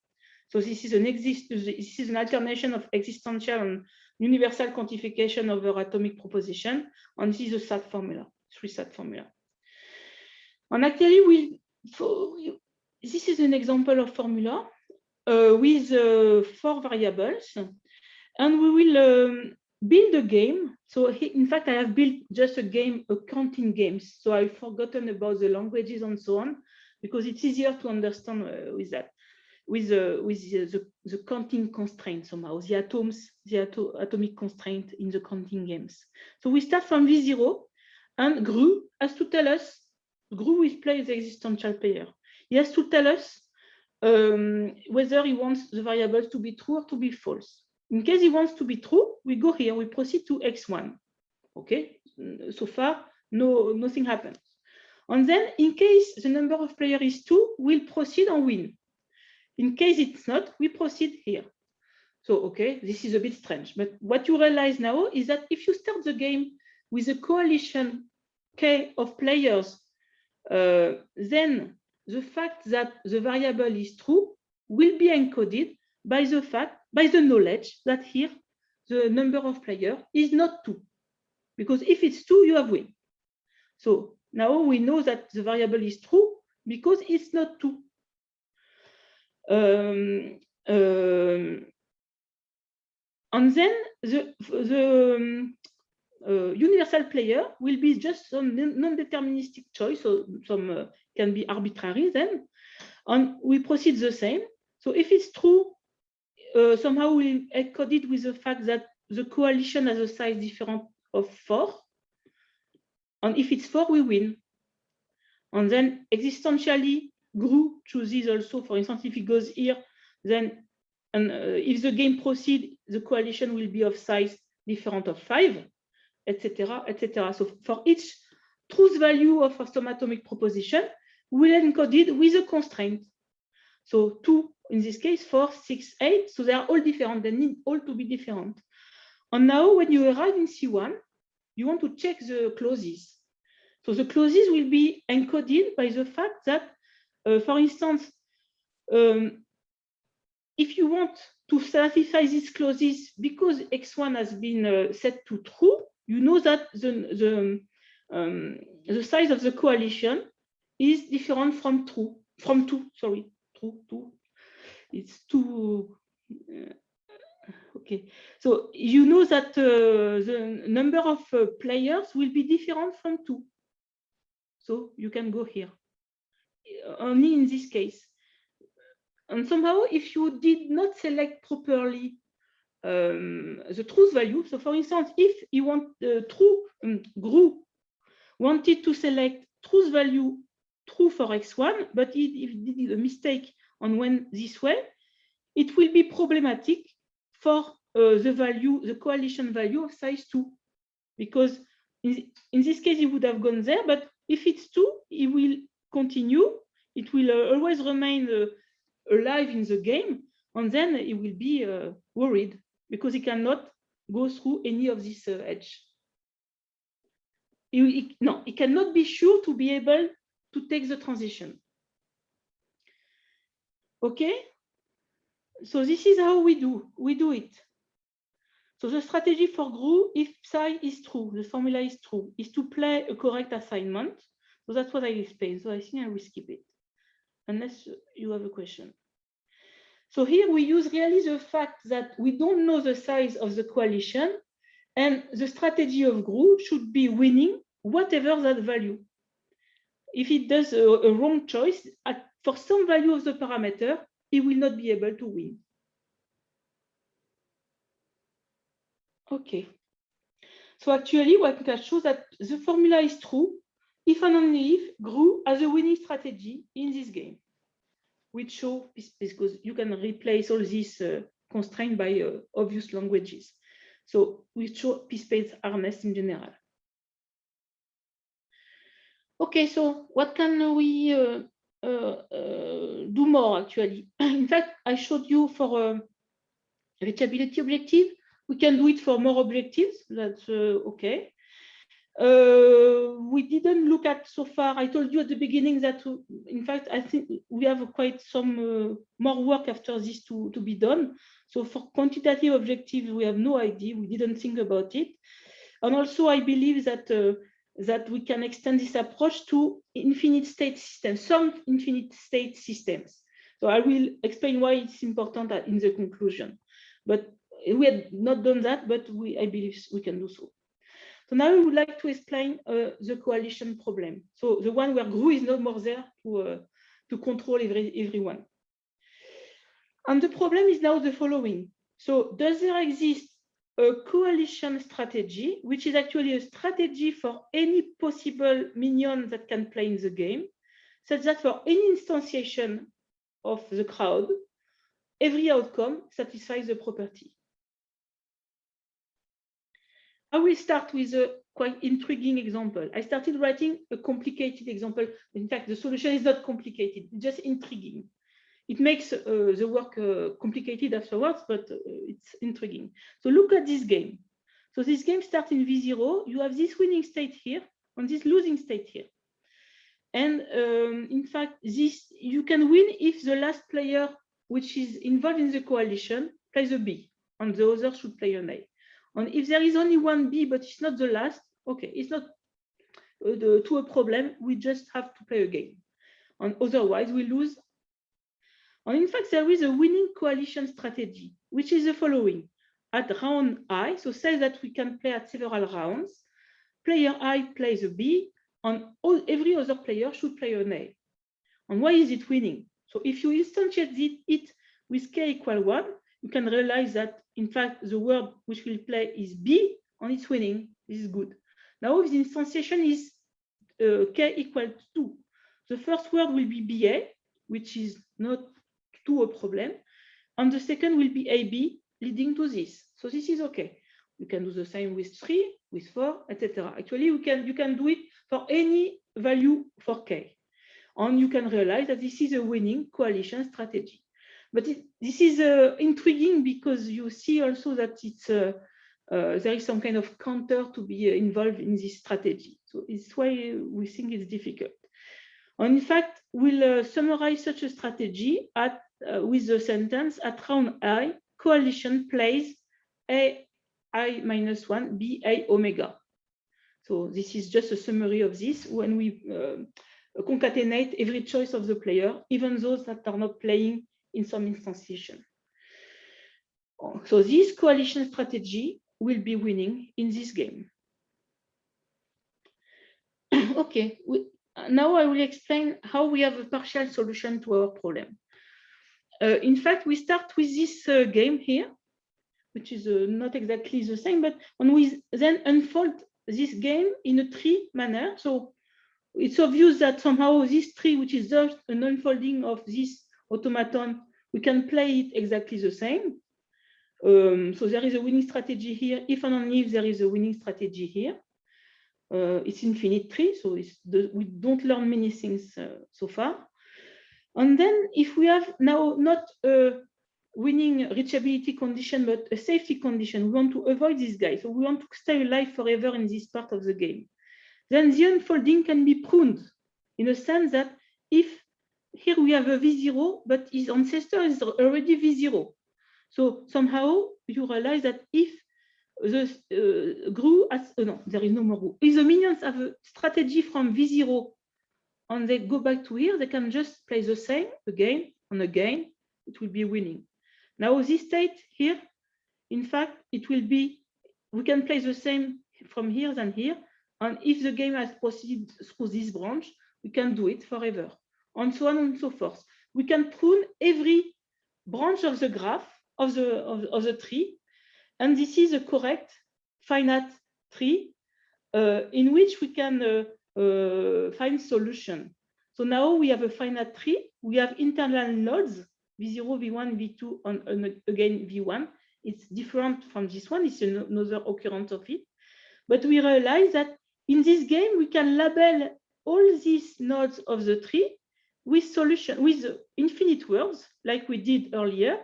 So this is an alternation of existential and universal quantification over atomic proposition, and this is a SAT formula, 3-SAT formula. And actually, this is an example of formula with 4 variables, and we will build a game. So in fact, I have built just a game, a counting games. So I've forgotten about the languages and so on, because it's easier to understand with that, with the counting constraint somehow, the atomic constraint in the counting games. So we start from V0, and GRU has to tell us, GRU will play the existential player. He has to tell us whether he wants the variables to be true or to be false. In case he wants to be true, we go here, we proceed to X1. Okay, so far, nothing happens. And then in case the number of players is 2, we'll proceed and win. In case it's not, we proceed here. So, okay, this is a bit strange, but what you realize now is that if you start the game with a coalition K of players, then the fact that the variable is true will be encoded by the knowledge that here the number of players is not 2. Because if it's 2, you have win. So now we know that the variable is true because it's not 2. And then the universal player will be just some non-deterministic choice, so some can be arbitrary then, and we proceed the same. So if it's true, somehow we encode it with the fact that the coalition has a size different of 4, and if it's 4, we win. And then existentially, GRU chooses also, for instance, if it goes here, then if the game proceeds, the coalition will be of size different of 5, etc., etc. So for each truth value of some atomic proposition, we'll encode it with a constraint. So 2, in this case, 4, 6, 8. So they are all different. They need all to be different. And now when you arrive in C1, you want to check the clauses. So the clauses will be encoded by the fact that, for instance, if you want to satisfy these clauses because X1 has been set to true, you know that the size of the coalition is different from 2. It's 2. Okay, so you know that the number of players will be different from 2. So you can go here, only in this case. And somehow, if you did not select properly the truth value, so for instance, if you want GRU wanted to select truth value true for X1, but if it did a mistake and went this way, it will be problematic for the coalition value of size 2, because in this case, it would have gone there, but if it's 2, it will continue. It will always remain alive in the game, and then it will be worried because it cannot go through any of this edge. It cannot be sure to be able to take the transition. Okay, so this is how we do it. So the strategy for GRU, if psi is true, the formula is true, is to play a correct assignment. So that's what I explained. So I think I will skip it, unless you have a question. So here we use really the fact that we don't know the size of the coalition, and the strategy of GRU should be winning whatever that value. If it does a wrong choice, for some value of the parameter, it will not be able to win. Okay. So actually, what we can show that the formula is true if and only if GRU has a winning strategy in this game, which show because you can replace all these constraints by obvious languages. So we show p-space harness in general. Okay, so what can we do more actually? In fact, I showed you for reachability objective. We can do it for more objectives. That's okay. We didn't look at so far. I told you at the beginning that, in fact, I think we have quite some more work after this to be done. So for quantitative objectives, we have no idea. We didn't think about it. And also, I believe that that we can extend this approach to infinite state systems, some infinite state systems. So I will explain why it's important in the conclusion. But we had not done that, but I believe we can do so. So now we would like to explain the coalition problem. So the one where GRU is no more there to control everyone. And the problem is now the following. So does there exist a coalition strategy, which is actually a strategy for any possible minion that can play in the game, such that for any instantiation of the crowd, every outcome satisfies the property? I will start with a quite intriguing example. I started writing a complicated example. In fact, the solution is not complicated, it's just intriguing. It makes the work complicated afterwards, but it's intriguing. So look at this game. So this game starts in V0. You have this winning state here and this losing state here. And in fact, you can win if the last player, which is involved in the coalition, plays a B, and the other should play an A. And if there is only one B, but it's not the last, okay, it's not to a problem. We just have to play a game. And otherwise, we lose. And in fact, there is a winning coalition strategy, which is the following. At round I, so say that we can play at several rounds, player I plays a B, and every other player should play an A. And why is it winning? So if you instantiate it with k equal 1, you can realize that, in fact, the word which will play is B, and it's winning. This is good. Now, if the instantiation is k equal 2, the first word will be BA, which is not to a problem, and the second will be AB, leading to this. So this is okay. You can do the same with 3, with 4, etc. Actually, you can do it for any value for k. And you can realize that this is a winning coalition strategy. But this is intriguing because you see also that it's there is some kind of counter to be involved in this strategy. So it's why we think it's difficult. And in fact, we'll summarize such a strategy with the sentence, at round I, coalition plays A I minus 1, B A omega. So this is just a summary of this when we concatenate every choice of the player, even those that are not playing in some instantiation. So this coalition strategy will be winning in this game. Okay, now I will explain how we have a partial solution to our problem. In fact, we start with this game here, which is not exactly the same, but when we then unfold this game in a tree manner, so it's obvious that somehow this tree, which is just an unfolding of this automaton, we can play it exactly the same. So there is a winning strategy here, if and only if there is a winning strategy here. It's infinite tree, so we don't learn many things so far. And then if we have now not a winning reachability condition, but a safety condition, we want to avoid this guy. So we want to stay alive forever in this part of the game. Then the unfolding can be pruned in a sense that if here we have a V0, but his ancestor is already V0. So somehow you realize that if the GRU has, no, there is no more GRU. If the minions have a strategy from V0 and they go back to here, they can just play the same again and again it will be winning. Now this state here, in fact, it will be, we can play the same from here than here. And if the game has proceeded through this branch, we can do it forever, and so on and so forth. We can prune every branch of the graph of the tree, and this is a correct finite tree in which we can find solution. So now we have a finite tree. We have internal nodes v0, v1, v2, and again v1. It's different from this one. It's another occurrence of it. But we realize that in this game, we can label all these nodes of the tree with solution, with infinite words, like we did earlier.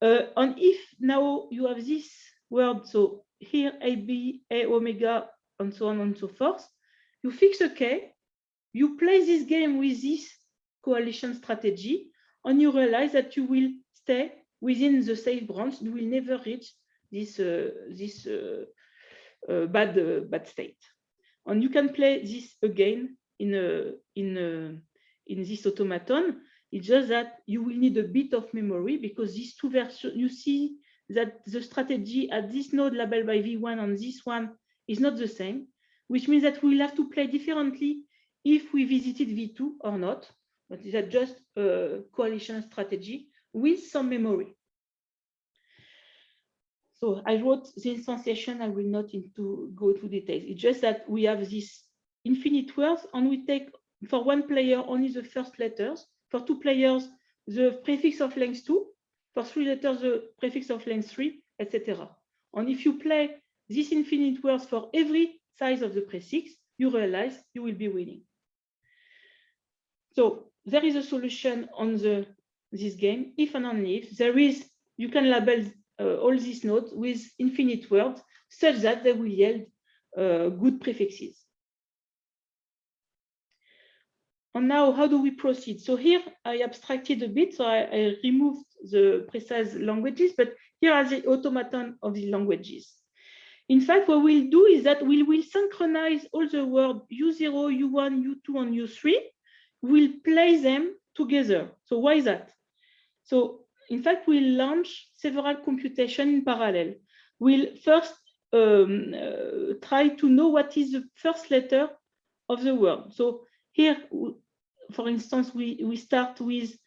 And if now you have this word, so here A, B, A, omega, and so on and so forth, you fix a K, you play this game with this coalition strategy, and you realize that you will stay within the safe branch. You will never reach this bad state. And you can play this again in this automaton. It's just that you will need a bit of memory, because these two versions, you see that the strategy at this node labeled by V1 and this one is not the same, which means that we'll have to play differently if we visited V2 or not. But is that just a coalition strategy with some memory? So I wrote the instantiation. I will not go into details. It's just that we have this infinite words, and we take for one player only the first letters. For two players, the prefix of length 2. For three letters, the prefix of length 3, etc. And if you play this infinite words for every size of the prefix, you realize you will be winning. So there is a solution on this game. If and only if there is, you can label all these nodes with infinite words such that they will yield good prefixes. And now, how do we proceed? So here I abstracted a bit, so I removed the precise languages, but here are the automaton of the languages. In fact, what we'll do is that we will synchronize all the words U0, U1, U2, and U3. We'll play them together. So why is that? So in fact, we'll launch several computations in parallel. We'll first try to know what is the first letter of the word. So here, for instance, we start with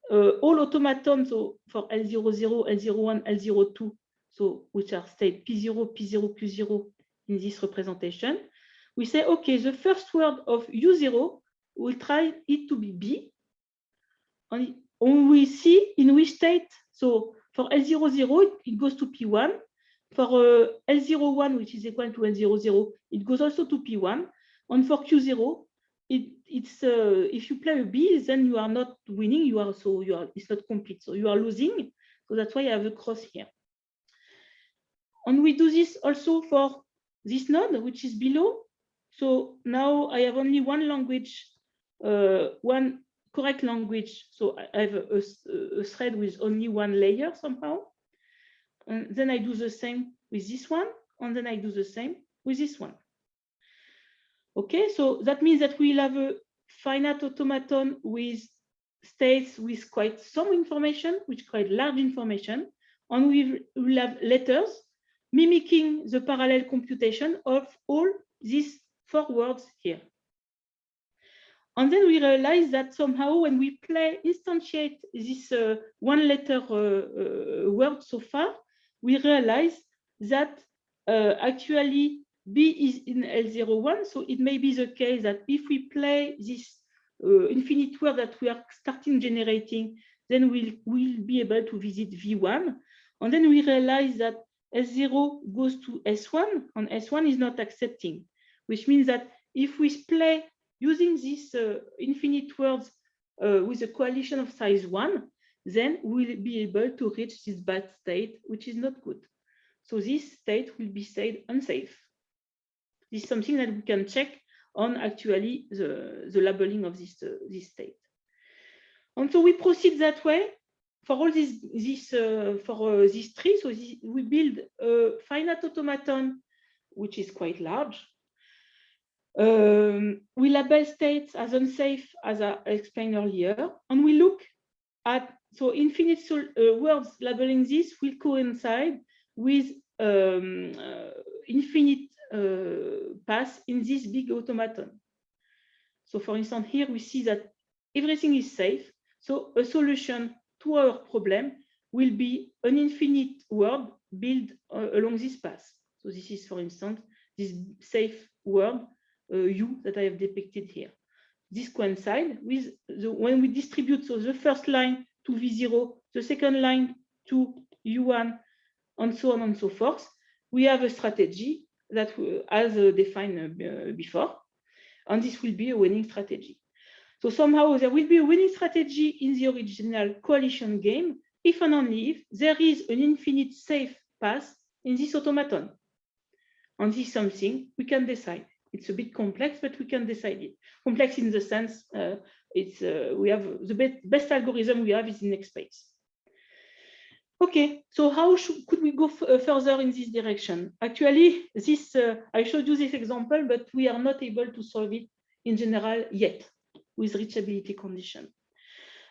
all automatons, so for L00, L01, L02, so which are state P0, P0, Q0 in this representation. We say, okay, the first word of U0, we'll try it to be B. And we see in which state. So for L00, it goes to P1. For L01, which is equal to L00, it goes also to P1. And for Q0, it's if you play a B, then you are not winning. It's not complete. So you are losing. So that's why I have a cross here. And we do this also for this node, which is below. So now I have only one language, one correct language. So I have a thread with only one layer somehow. And then I do the same with this one. And then I do the same with this one. Okay, so that means that we'll have a finite automaton with states with quite some information, which quite large information. And we will have letters mimicking the parallel computation of all these 4 words here. And then we realize that somehow when we instantiate this one letter word so far, we realize that actually B is in L01. So it may be the case that if we play this infinite word that we are starting generating, then we'll be able to visit V1. And then we realize that S0 goes to S1, and S1 is not accepting, which means that if we play using these infinite words with a coalition of size 1, then we'll be able to reach this bad state, which is not good. So this state will be said unsafe. This is something that we can check on actually the labeling of this state. And so we proceed that way for all this tree. So we build a finite automaton, which is quite large. We label states as unsafe, as I explained earlier, and we look at so infinite words labeling this will coincide with infinite paths in this big automaton. So for instance, here we see that everything is safe. So a solution to our problem will be an infinite word built along this path. So this is, for instance, this safe word U that I have depicted here. This coincides with when we distribute, so the first line to V0, the second line to U1, and so on and so forth. We have a strategy that as defined before, and this will be a winning strategy. So somehow there will be a winning strategy in the original coalition game if and only if there is an infinite safe path in this automaton. And this is something we can decide. It's a bit complex, but we can decide it. Complex in the sense we have the best algorithm we have is in XSpace. Okay, so how could we go further in this direction? Actually, this I showed you this example, but we are not able to solve it in general yet with reachability condition.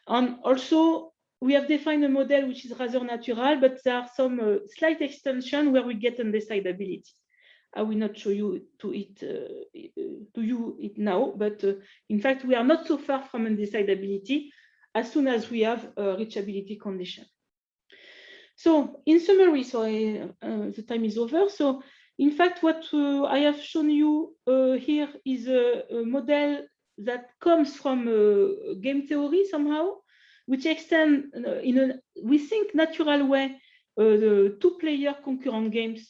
And also, we have defined a model which is rather natural, but there are some slight extension where we get undecidability. I will not show you it now, but in fact, we are not so far from undecidability as soon as we have a reachability condition. So in summary, so the time is over. So in fact, what I have shown you here is a model that comes from game theory somehow, which extend in a, we think, natural way the two-player concurrent games,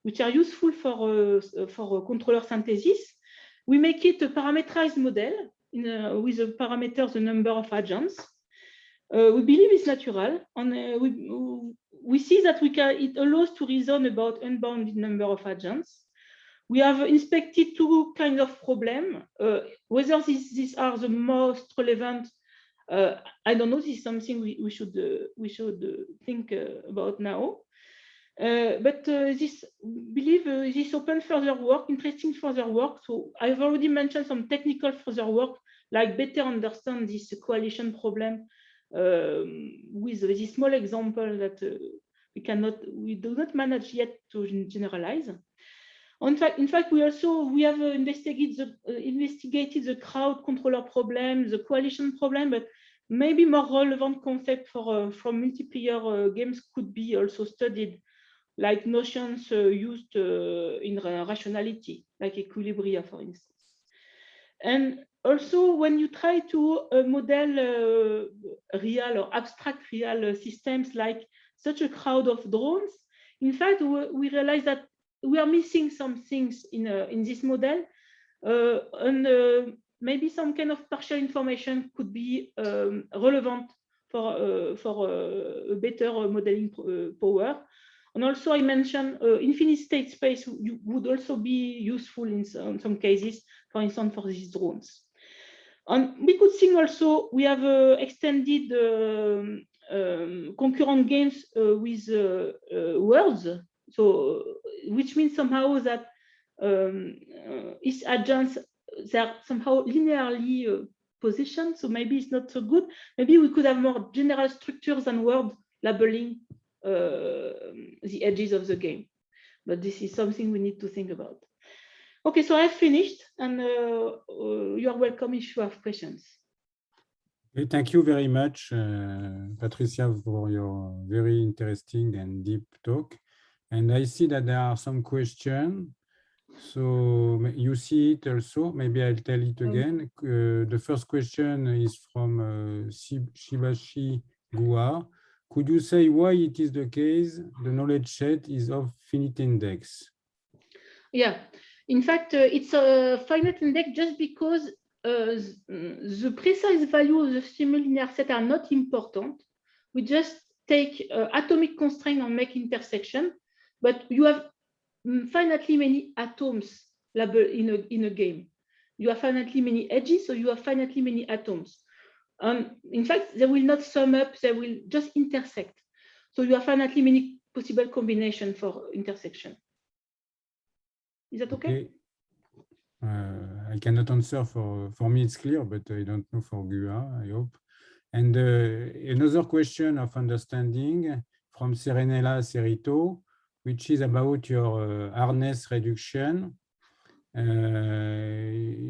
which are useful for controller synthesis. We make it a parameterized model with the parameters, the number of agents. We believe it's natural, and we see that it allows to reason about unbounded number of agents. We have inspected two kinds of problems. Whether these are the most relevant, I don't know. This is something we should think about now. But this open further work, interesting further work. So I've already mentioned some technical further work, like better understand this coalition problem with this small example that we do not manage yet to generalize. In fact, we have investigated the crowd controller problem, the coalition problem, but maybe more relevant concept for multiplayer games could be also studied, like notions used in rationality, like equilibria, for instance. And also, when you try to model real or abstract real systems like such a crowd of drones, in fact, we realize that we are missing some things in this model, and maybe some kind of partial information could be relevant for a better modeling power. And also, I mentioned infinite state space would also be useful in some cases, for instance, for these drones. And we could think also we have extended concurrent games with words, so which means somehow that each agents they're somehow linearly positioned. So maybe it's not so good. Maybe we could have more general structures and word labeling the edges of the game, but this is something we need to think about. Okay, so I've finished, and you are welcome if you have questions. Okay, thank you very much, Patricia, for your very interesting and deep talk. And I see that there are some questions. So you see it also. Maybe I'll tell it again. The first question is from Shibashi Gua. Could you say why it is the case the knowledge set is of finite index? Yeah, in fact, it's a finite index just because the precise value of the similinear set are not important. We just take atomic constraint and make intersection, but you have finitely many atoms in a game. You have finitely many edges, so you have finitely many atoms. In fact, they will not sum up, they will just intersect. So you have finitely many possible combinations for intersection. Is that okay? I cannot answer for me, it's clear, but I don't know for Gua, I hope. And another question of understanding from Serenella Cerito, which is about your hardness reduction.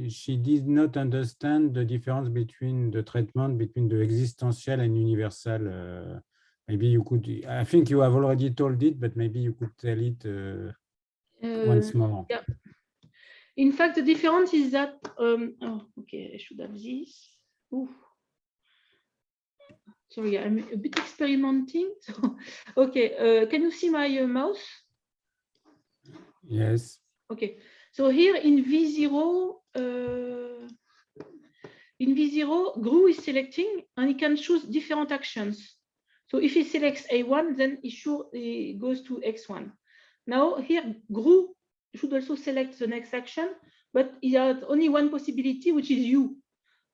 She did not understand the difference between the treatment between the existential and universal. Maybe you could, I think you have already told it, but maybe you could tell it once more. Yeah. In fact, the difference is that, oh, okay, I should have this. Ooh. Sorry, I'm a bit experimenting. So, okay, can you see my mouse? Yes. Okay, so here in V0, GRU is selecting and he can choose different actions. So if he selects A1, then he goes to X1. Now here, GRU should also select the next action, but he has only one possibility, which is U.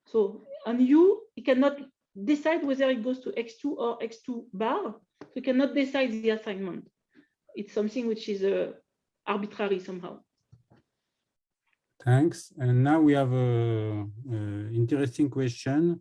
So on U, he cannot decide whether it goes to X2 or X2 bar. So he cannot decide the assignment. It's something which is arbitrary somehow. Thanks. And now we have a interesting question,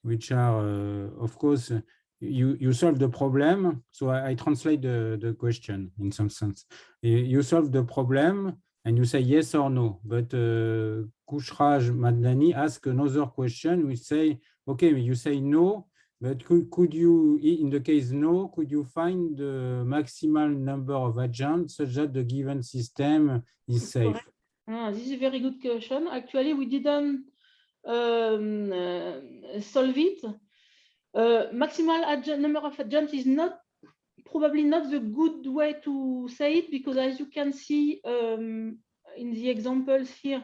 which are, of course, you solve the problem. So I translate the question in some sense. You solve the problem and you say yes or no. But Kushraj Madani ask another question. We say, okay, you say no, but could you, in the case no, could you find the maximal number of agents such that the given system is safe? Correct. This is a very good question. Actually, we didn't solve it. Maximal number of agents is probably not the good way to say it, because as you can see in the examples here,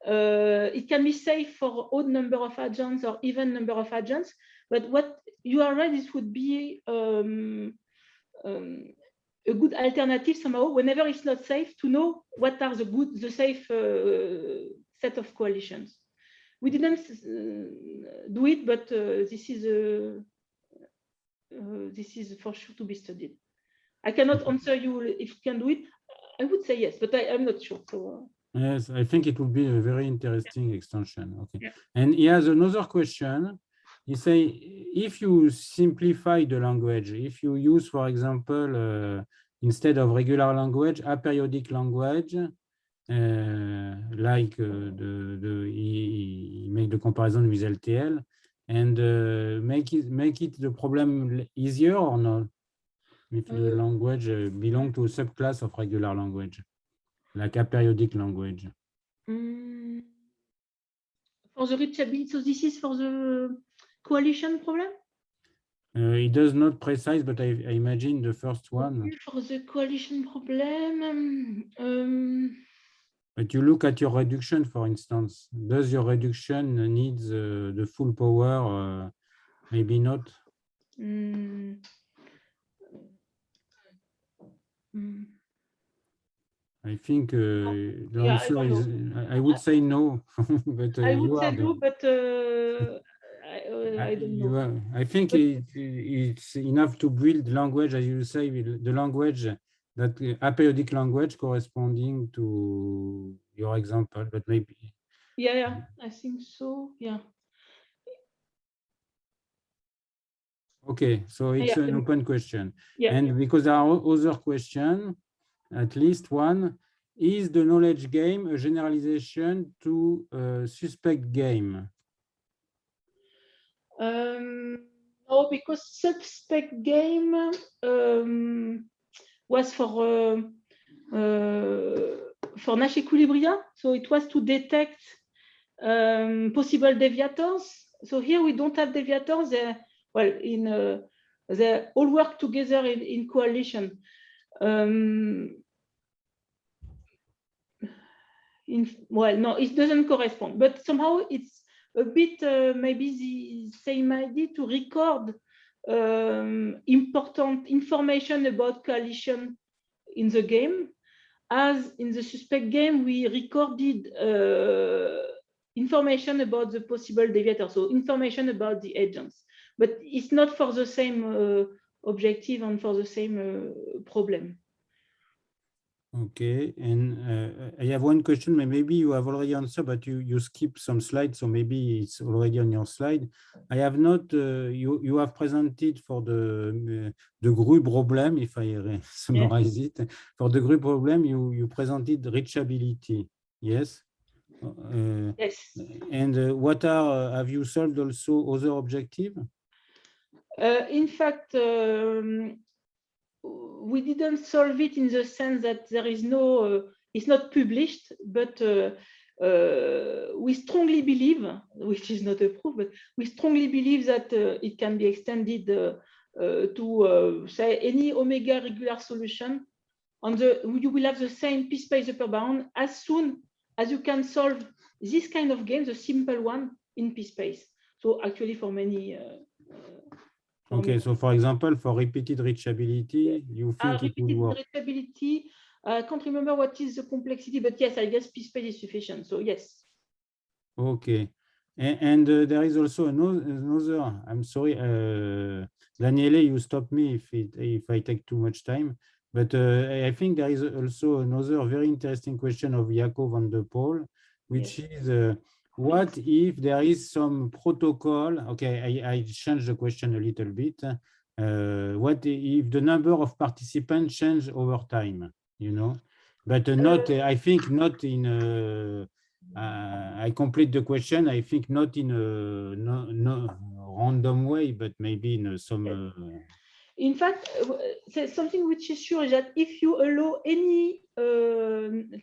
it can be safe for odd number of agents or even number of agents. But what you are right, this would be a good alternative somehow, whenever it's not safe, to know what are the safe set of coalitions. We didn't do it, but this is for sure to be studied. I cannot answer you if you can do it. I would say yes, but I'm not sure. So, yes, I think it will be a very interesting extension. Okay. Yeah. And he has another question. He say, if you simplify the language, if you use, for example, instead of regular language, aperiodic language, like he make the comparison with LTL, and make it the problem easier or not? If the language belong to a subclass of regular language, like aperiodic language. For the reachability, so this is for the coalition problem? It does not precise, but I imagine the first one. For the coalition problem, but you look at your reduction, for instance. Does your reduction need the full power? Maybe not. I think the answer is, I would say no, but I would say no, but I don't know. I think it's enough to build language, as you say, the language, that aperiodic language corresponding to your example, but maybe. Yeah, I think so, yeah. Okay, so it's an open question. Yeah. And because there are other questions, at least one, is the knowledge game a generalization to a suspect game? No, because suspect game was for Nash equilibria, so it was to detect possible deviators. So here we don't have deviators. They all work together in coalition. No, it doesn't correspond, but somehow it's a bit maybe the same idea to record important information about coalition in the game, as in the suspect game we recorded information about the possible deviator, so information about the agents, but it's not for the same objective and for the same problem. Okay, and I have one question, maybe you have already answered, but you skip some slides, so maybe it's already on your slide. I have not, you have presented for the GRU problem, if I summarize it. For the GRU problem, you presented reachability, yes? Yes. And what have you solved also other objective? In fact, we didn't solve it in the sense that there is no, it's not published, but we strongly believe, which is not a proof, but we strongly believe that it can be extended to say any omega regular solution. You will have the same p-space upper bound as soon as you can solve this kind of game, the simple one in p-space. So actually for many Okay, so for example, for repeated reachability, you think it will work? Repeated reachability, I can't remember what is the complexity, but yes, I guess p-space is sufficient. So yes. Okay, and there is also another. I'm sorry, Daniele, you stop me if I take too much time. But I think there is also another very interesting question of Jaco van der Poel, which is what if there is some protocol? Okay, I changed the question a little bit. What if the number of participants change over time? You know, but not. I think not in. I complete the question. I think not in a no random way, but maybe in some. In fact, something which is sure is that if you allow any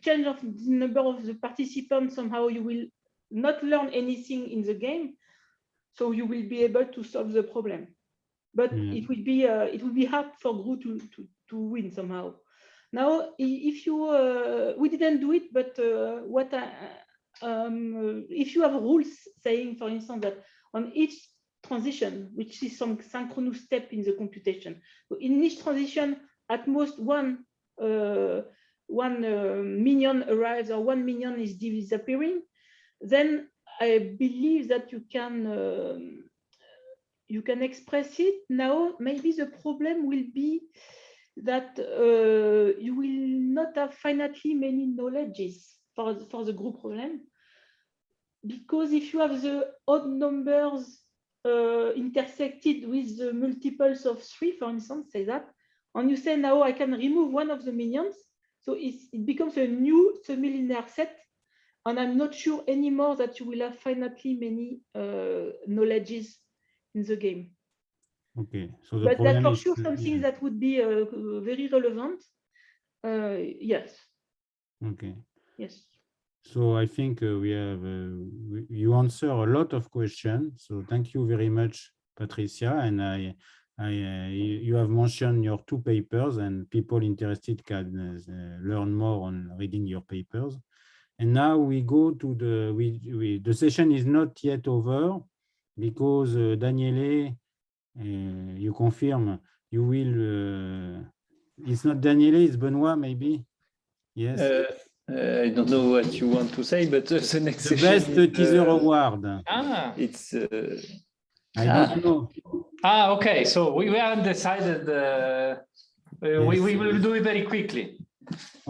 change of the number of the participants, somehow you will not learn anything in the game, so you will be able to solve the problem. But it will be hard for GRU to win somehow. Now, if you we didn't do it, but if you have rules saying, for instance, that on each transition, which is some synchronous step in the computation, so in each transition, at most one minion arrives or 1 minion is disappearing, then I believe that you can express it. Now, maybe the problem will be that you will not have finitely many knowledges for the GRU problem, because if you have the odd numbers intersected with the multiples of 3, for instance, say that, and you say now I can remove one of the minions, so it becomes a new semi-linear set, and I'm not sure anymore that you will have finitely many knowledges in the game. Okay, so the but problem that's for is sure something that would be very relevant. Yes. Okay. Yes. So I think we have you answer a lot of questions. So thank you very much, Patricia. And you have mentioned your 2 papers, and people interested can learn more on reading your papers. And now we go to the session is not yet over, because Daniele, you confirm you will. It's not Daniele, it's Benoit, maybe. Yes. I don't know what you want to say, but the next The session best is, teaser award. It's. I don't know. Okay. So we haven't decided. We will do it very quickly,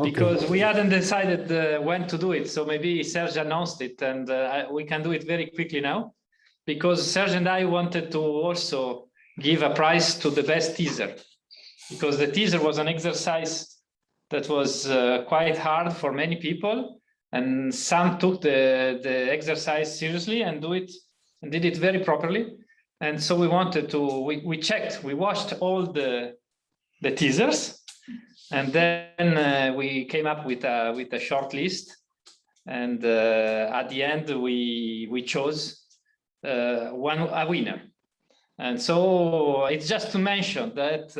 because we hadn't decided when to do it. So maybe Serge announced it, and we can do it very quickly now, because Serge and I wanted to also give a prize to the best teaser, because the teaser was an exercise that was quite hard for many people, and some took the exercise seriously and did it very properly. And so we wanted to, we watched all the teasers, and then we came up with a short list, and at the end we chose a winner. And so it's just to mention that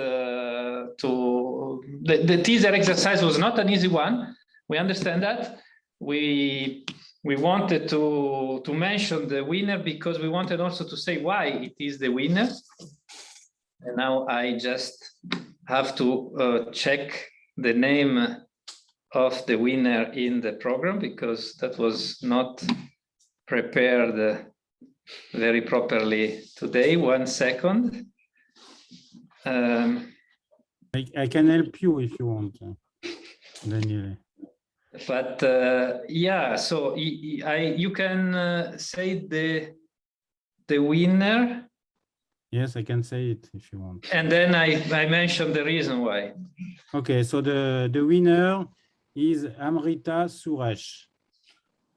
the teaser exercise was not an easy one. We understand that. We wanted to mention the winner, because we wanted also to say why it is the winner. And now I just have to check the name of the winner in the program, because that was not prepared very properly today. 1 second. I can help you if you want. Daniele. But yeah, so you can say the winner. Yes, I can say it if you want. And then I mentioned the reason why. Okay, so the winner is Amrita Suresh.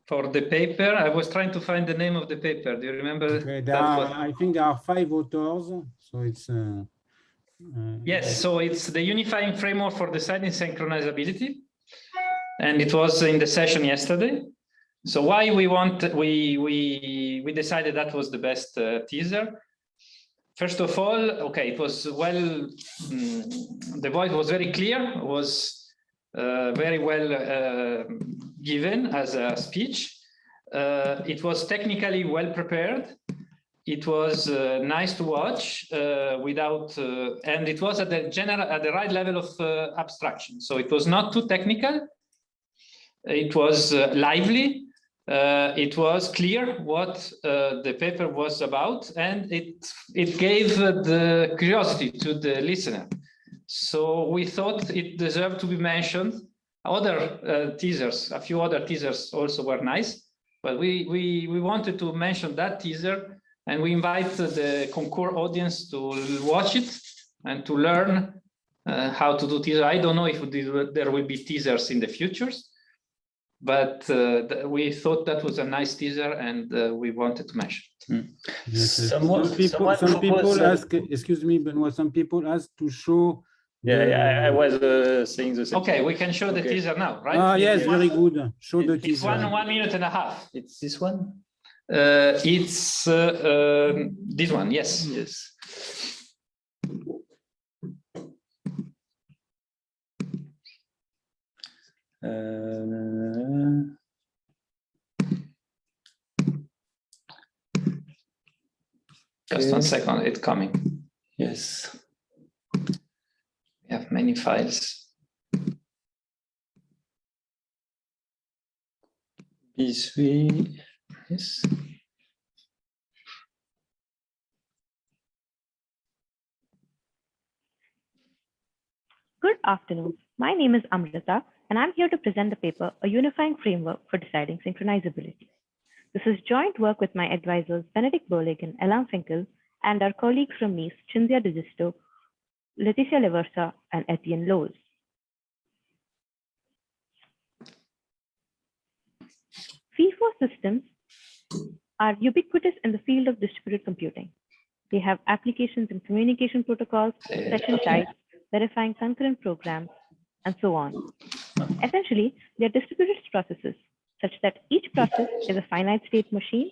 For the paper, I was trying to find the name of the paper. Do you remember? Okay, I think there are 5 authors, so it's yes, so it's the unifying framework for deciding synchronizability, and it was in the session yesterday. So why we decided that was the best teaser. First of all, okay, it was the voice was very clear, was very well given as a speech. It was technically well prepared. It was nice to watch and it was at the right level of abstraction. So it was not too technical. It was lively. It was clear what the paper was about, and it gave the curiosity to the listener. So we thought it deserved to be mentioned. Other teasers, a few other teasers also were nice, but we wanted to mention that teaser, and we invite the Concours audience to watch it and to learn how to do teaser. I don't know if there will be teasers in the futures, but we thought that was a nice teaser, and we wanted to mention it. yes. Some Some people ask, excuse me, Benoit, some people ask to show. I was saying the same. Okay, we can show the teaser now, right? Ah, yes, very good. Show the It's teaser. 1 minute and a half. It's this one? It's this one, yes. Yes. Just 1 second, it's coming. Yes. We have many files. B3. Yes. Good afternoon. My name is Amrita, and I'm here to present the paper, A Unifying Framework for Deciding Synchronizability. This is joint work with my advisors, Benedict Bolig and Alain Finkel, and our colleagues from Nice, Cinzia De Giusto, Laetitia Leversa, and Etienne Lowe's. FIFO systems are ubiquitous in the field of distributed computing. They have applications in communication protocols, session types, verifying concurrent programs, and so on. Essentially, they are distributed processes such that each process is a finite state machine.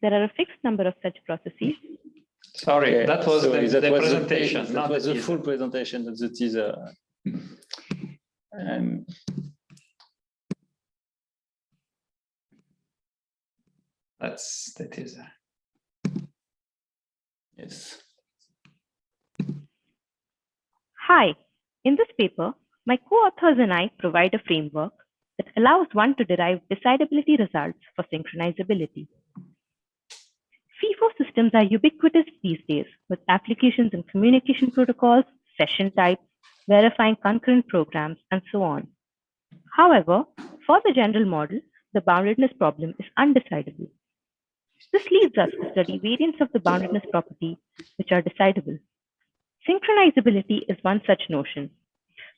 There are a fixed number of such processes. Sorry, Okay, that was sorry, the that was presentation, that not was the the full teaser. presentation of the teaser. That's the teaser. Yes. Hi, in this paper, my co-authors and I provide a framework that allows one to derive decidability results for synchronizability. FIFO systems are ubiquitous these days with applications in communication protocols, session types, verifying concurrent programs, and so on. However, for the general model, the boundedness problem is undecidable. This leads us to study variants of the boundedness property which are decidable. Synchronizability is one such notion,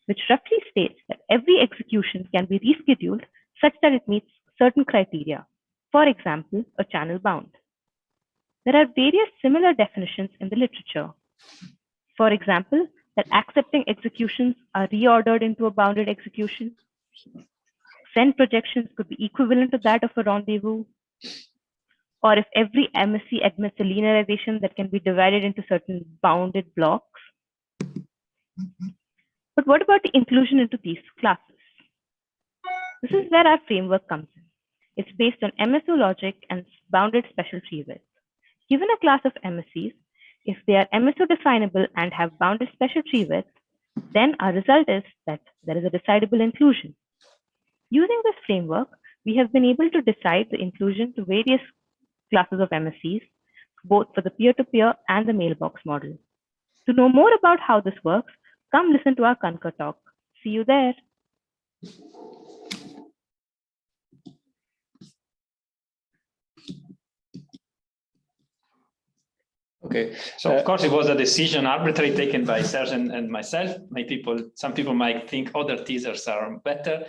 which roughly states that every execution can be rescheduled such that it meets certain criteria, for example, a channel bound. There are various similar definitions in the literature. For example, that accepting executions are reordered into a bounded execution. Send projections could be equivalent to that of a rendezvous. Or if every MSC admits a linearization that can be divided into certain bounded blocks. But what about the inclusion into these classes? This is where our framework comes in. It's based on MSO logic and bounded special tree width. Given a class of MSCs, if they are MSO definable and have bounded special tree width, then our result is that there is a decidable inclusion. Using this framework, we have been able to decide the inclusion to various classes of MSCs, both for the peer-to-peer and the mailbox model. To know more about how this works, come listen to our Concur talk. See you there. Okay. So of course it was a decision arbitrarily taken by Serge and myself. Some people might think other teasers are better,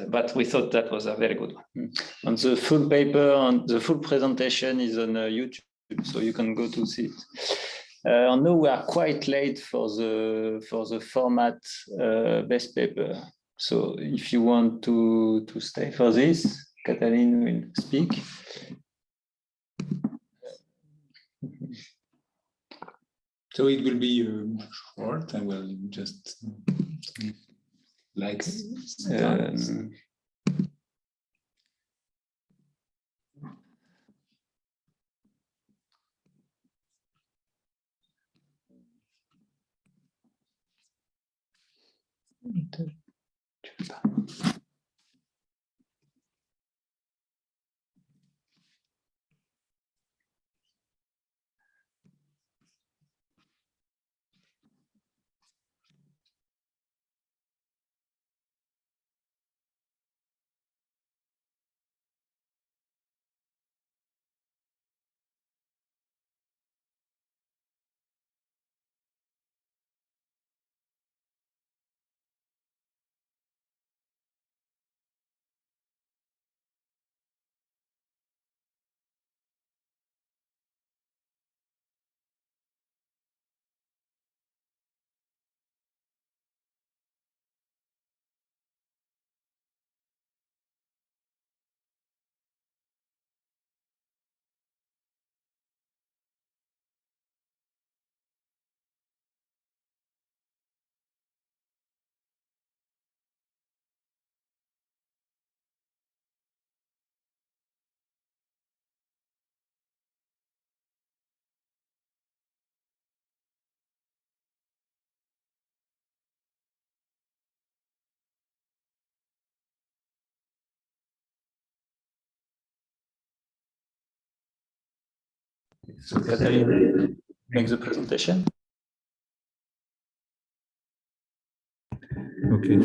but we thought that was a very good one. And the full paper and the full presentation is on YouTube, so you can go to see it. I know we are quite late for the format best paper. So if you want to stay for this, Katalin will speak. So it will be short. I will just like. So Katalin make the presentation. Okay.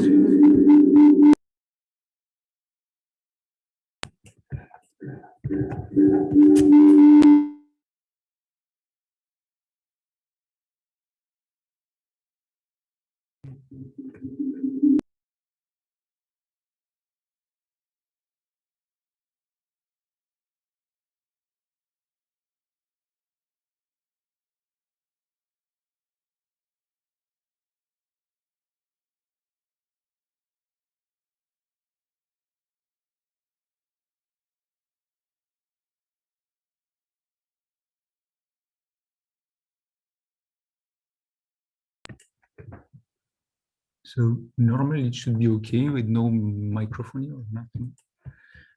So normally it should be okay with no microphone or nothing.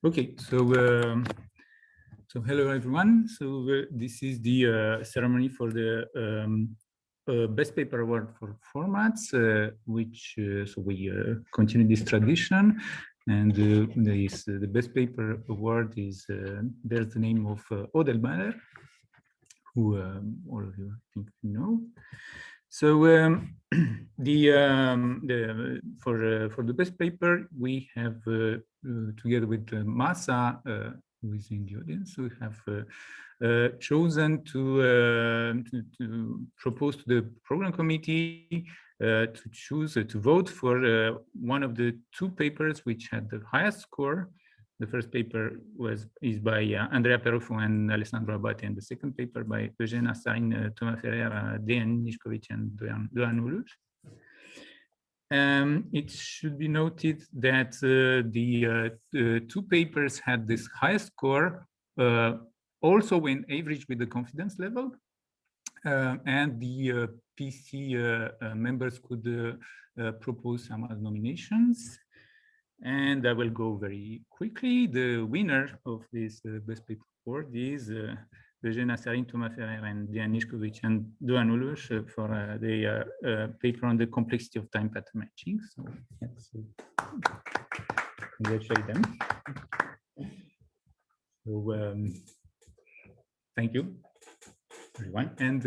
Okay, so hello everyone. So this is the ceremony for the Best Paper Award for Formats, which so we continue this tradition, and the Best Paper Award is bears the name of Aude Delbahner, who all of you I think you know. So for the best paper, we have together with Masa, who is in the audience, we have chosen to propose to the program committee to choose to vote for one of the two papers which had the highest score. The first paper is by Andrea Perofo and Alessandro Abate, and the second paper by Eugène Assarine, Thomas Ferrer, Dejan Nišković, and Doan Uluc. It should be noted that the two papers had this highest score, also when averaged with the confidence level, and the PC members could propose some other nominations. And I will go very quickly. The winner of this Best Paper Award is Eugène Assarine, Thomas Ferrer, and Dejan Nišković, and Doan Uluc for the paper on the complexity of time pattern matching. So let's congratulate them. So thank you, everyone, and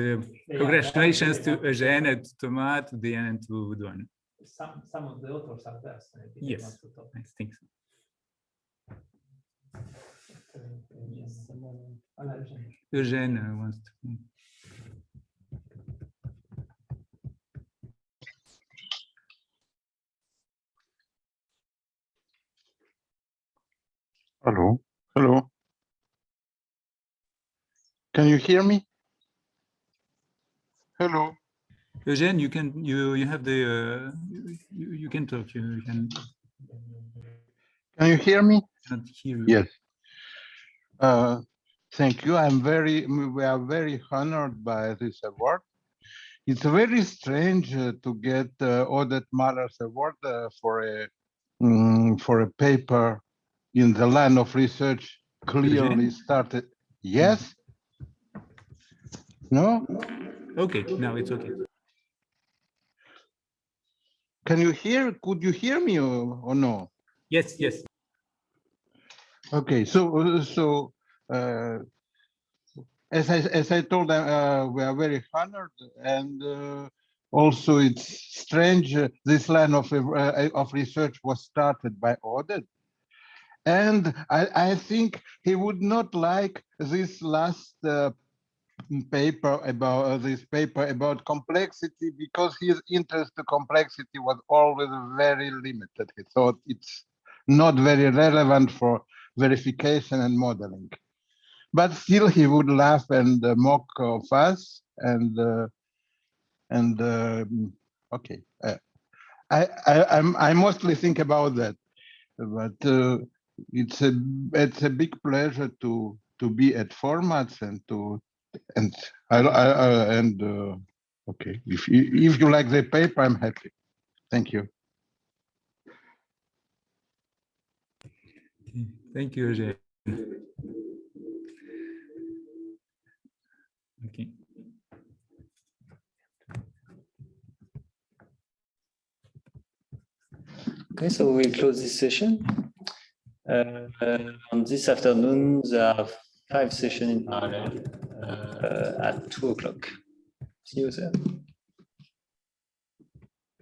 congratulations to Eugène, to Thomas, to Dejan, and to Doan. some of the authors are there. So maybe they Yes, want to talk. I think so. Eugene wants to. Hello, hello. Can you hear me? Hello. Eugene, you have the you can talk. You can. Can you hear me? Cannot hear you. Yes. Thank you. We are very honored by this award. It's very strange to get Odette Mahler's award for a paper in the line of research clearly started. Yes? No? Okay, now it's okay. Can you hear? Could you hear me or no? Yes, yes. Okay, so as I told them, we are very honored, and also it's strange. This line of research was started by Odette, and I think he would not like this last paper about complexity, because his interest in complexity was always very limited. He thought it's not very relevant for verification and modeling. But still, he would laugh and mock of us. Okay, I mostly think about that. But it's a big pleasure to be at Formats okay. If you like the paper, I'm happy. Thank you. Thank you, Eugene. Okay. Okay, so we'll close this session. On this afternoon, there are 5 sessions in parallel at 2 o'clock. See you there.